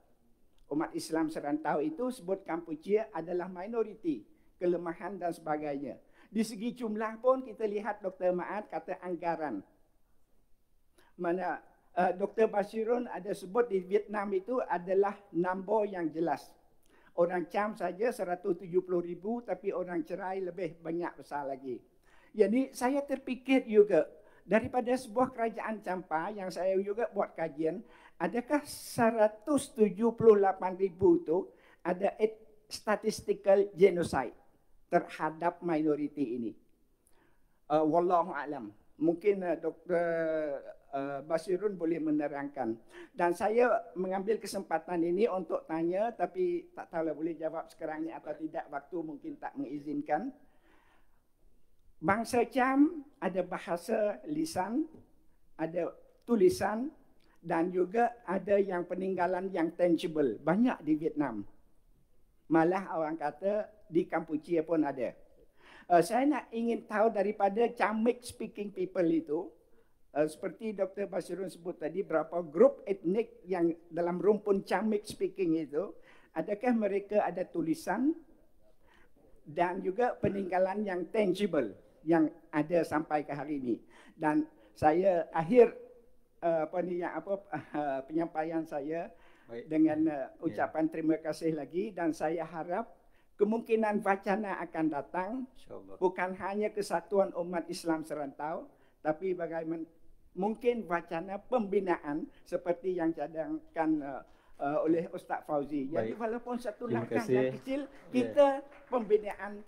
Speaker 7: Umat Islam serantau itu sebut Kampuchea adalah minoriti, kelemahan dan sebagainya. Di segi jumlah pun kita lihat Dr. Maat kata anggaran. Mana Dr. Basirun ada sebut di Vietnam itu adalah nombor yang jelas. Orang Cham saja 170,000, tapi orang cerai lebih banyak besar lagi. Jadi saya terfikir juga daripada sebuah kerajaan Champa yang saya juga buat kajian, adakah 178,000 itu ada statistical genocide terhadap minoriti ini. Wallahu alam. Mungkin Dr. Basirun boleh menerangkan. Dan saya mengambil kesempatan ini untuk tanya, tapi tak tahulah boleh jawab sekarang ni atau tidak, waktu mungkin tak mengizinkan. Bangsa Cham ada bahasa lisan, ada tulisan dan juga ada yang peninggalan yang tangible. Banyak di Vietnam. Malah orang kata di Kampuchea pun ada. Saya ingin tahu daripada Chamic speaking people itu, seperti Dr. Basirun sebut tadi, berapa grup etnik yang dalam rumpun Chamic speaking itu, adakah mereka ada tulisan dan juga peninggalan yang tangible yang ada sampai ke hari ini. Dan saya akhir penyampaian saya dengan ucapan terima kasih lagi, dan saya harap kemungkinan wacana akan datang bukan hanya kesatuan umat Islam serantau, tapi bagaimana mungkin wacana pembinaan seperti yang cadangkan oleh Ustaz Fauzi. Jadi walaupun satu langkah yang kecil, kita pembinaan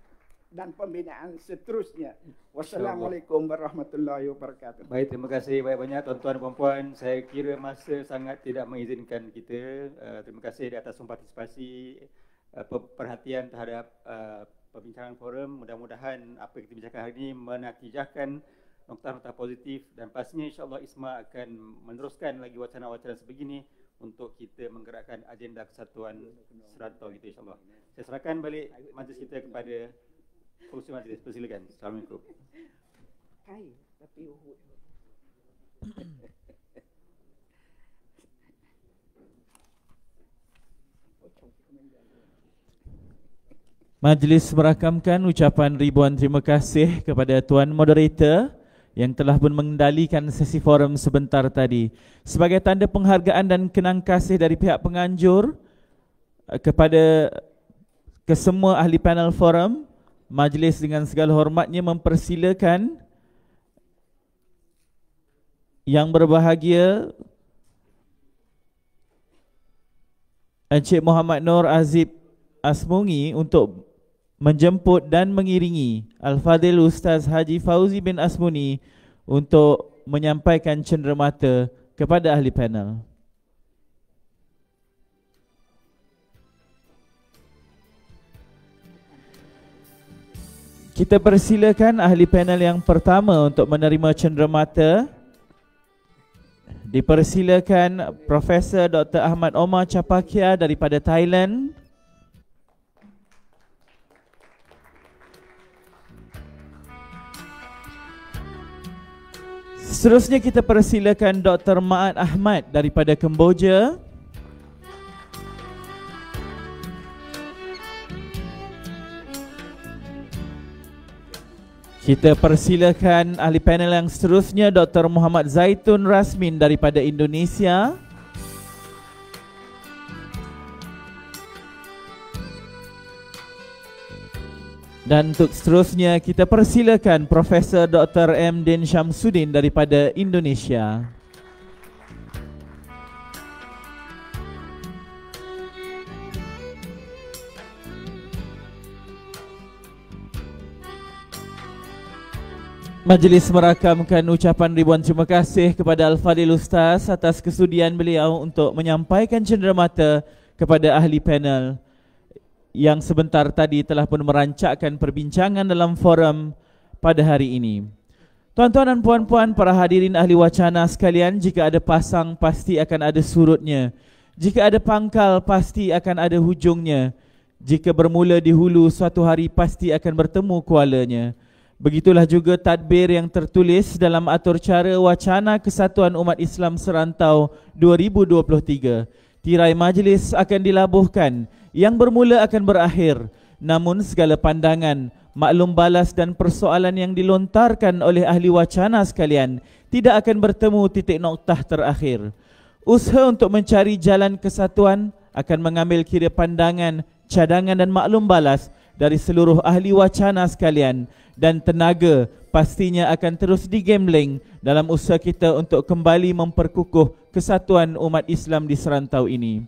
Speaker 7: dan pembinaan seterusnya. Wassalamualaikum warahmatullahi wabarakatuh.
Speaker 2: Baik, terima kasih banyak-banyak tuan-tuan dan puan-puan. Saya kira masa sangat tidak mengizinkan kita. Terima kasih di atas partisipasi, perhatian terhadap perbincangan forum. Mudah-mudahan apa yang kita bincangkan hari ini menatijahkan nokta-nokta positif, dan pastinya insya-Allah ISMA akan meneruskan lagi wacana-wacana sebegini untuk kita menggerakkan agenda kesatuan serantau kita insya-Allah. Saya serahkan balik majlis kita kepada pengurusi majlis. Persilakan. Assalamualaikum.
Speaker 7: Kai tapi uhud.
Speaker 8: Majlis merakamkan ucapan ribuan terima kasih kepada Tuan Moderator yang telah pun mengendalikan sesi forum sebentar tadi. Sebagai tanda penghargaan dan kenang kasih dari pihak penganjur kepada kesemua ahli panel forum, majlis dengan segala hormatnya mempersilakan yang berbahagia Encik Muhammad Nur Azib Asmungi untuk menjemput dan mengiringi Al-Fadhil Ustaz Haji Fauzi bin Asmuni untuk menyampaikan cenderamata kepada ahli panel. Kita persilakan ahli panel yang pertama untuk menerima cenderamata. Dipersilakan Profesor Dr. Ahmad Omar Chapakia daripada Thailand. Seterusnya kita persilakan Dr. Ma'at Ahmad daripada Kemboja. Kita persilakan ahli panel yang seterusnya Dr. Muhammad Zaitun Rasmin daripada Indonesia. Dan untuk seterusnya kita persilakan Profesor Dr. M. Din Syamsuddin daripada Indonesia. Majlis merakamkan ucapan ribuan terima kasih kepada Al-Fadhil Ustaz atas kesudian beliau untuk menyampaikan cenderamata kepada ahli panel yang sebentar tadi telah pun merancakkan perbincangan dalam forum pada hari ini. Tuan-tuan dan puan-puan, para hadirin ahli wacana sekalian, jika ada pasang pasti akan ada surutnya. Jika ada pangkal pasti akan ada hujungnya. Jika bermula di hulu, suatu hari pasti akan bertemu kualanya. Begitulah juga tadbir yang tertulis dalam atur cara Wacana Kesatuan Umat Islam Serantau 2023. Tirai majlis akan dilabuhkan, yang bermula akan berakhir. Namun segala pandangan, maklum balas dan persoalan yang dilontarkan oleh ahli wacana sekalian tidak akan bertemu titik noktah terakhir. Usaha untuk mencari jalan kesatuan akan mengambil kira pandangan, cadangan dan maklum balas dari seluruh ahli wacana sekalian, dan tenaga pastinya akan terus digambling dalam usaha kita untuk kembali memperkukuh kesatuan umat Islam di serantau ini.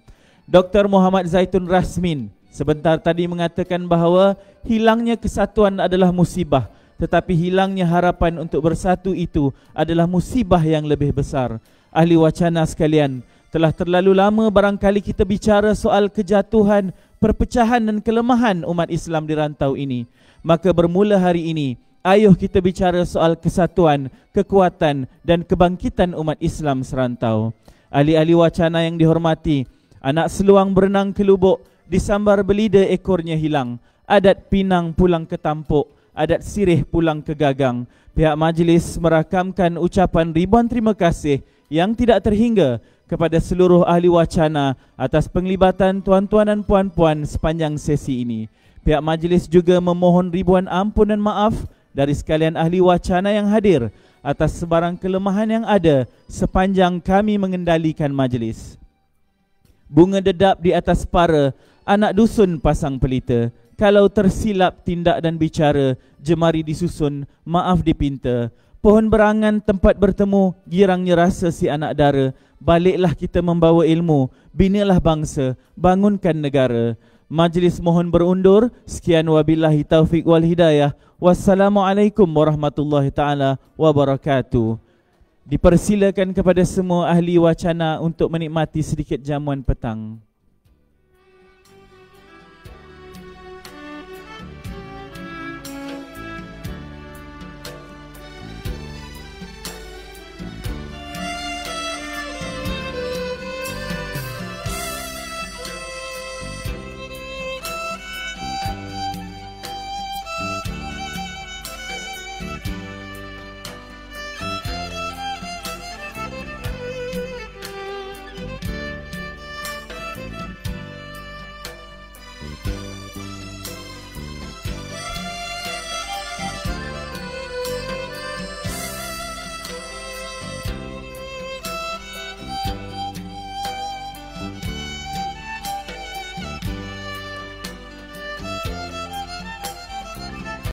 Speaker 8: Dr. Muhammad Zaitun Rasmin sebentar tadi mengatakan bahawa hilangnya kesatuan adalah musibah, tetapi hilangnya harapan untuk bersatu itu adalah musibah yang lebih besar. Ahli wacana sekalian, telah terlalu lama barangkali kita bicara soal kejatuhan, perpecahan dan kelemahan umat Islam di rantau ini. Maka bermula hari ini, ayuh kita bicara soal kesatuan, kekuatan dan kebangkitan umat Islam serantau. Ahli-ahli wacana yang dihormati, anak seluang berenang ke lubuk, disambar belida ekornya hilang. Adat pinang pulang ke tampuk, adat sirih pulang ke gagang. Pihak majlis merakamkan ucapan ribuan terima kasih yang tidak terhingga kepada seluruh ahli wacana atas penglibatan tuan-tuan dan puan-puan sepanjang sesi ini. Pihak majlis juga memohon ribuan ampun dan maaf dari sekalian ahli wacana yang hadir atas sebarang kelemahan yang ada sepanjang kami mengendalikan majlis. Bunga dedap di atas para, anak dusun pasang pelita. Kalau tersilap tindak dan bicara, jemari disusun, maaf dipinta. Pohon berangan tempat bertemu, girangnya rasa si anak dara. Baliklah kita membawa ilmu, binalah bangsa, bangunkan negara. Majlis mohon berundur. Sekian wabillahi taufiq wal hidayah. Wassalamualaikum warahmatullahi ta'ala wabarakatuh. Dipersilakan kepada semua ahli wacana untuk menikmati sedikit jamuan petang.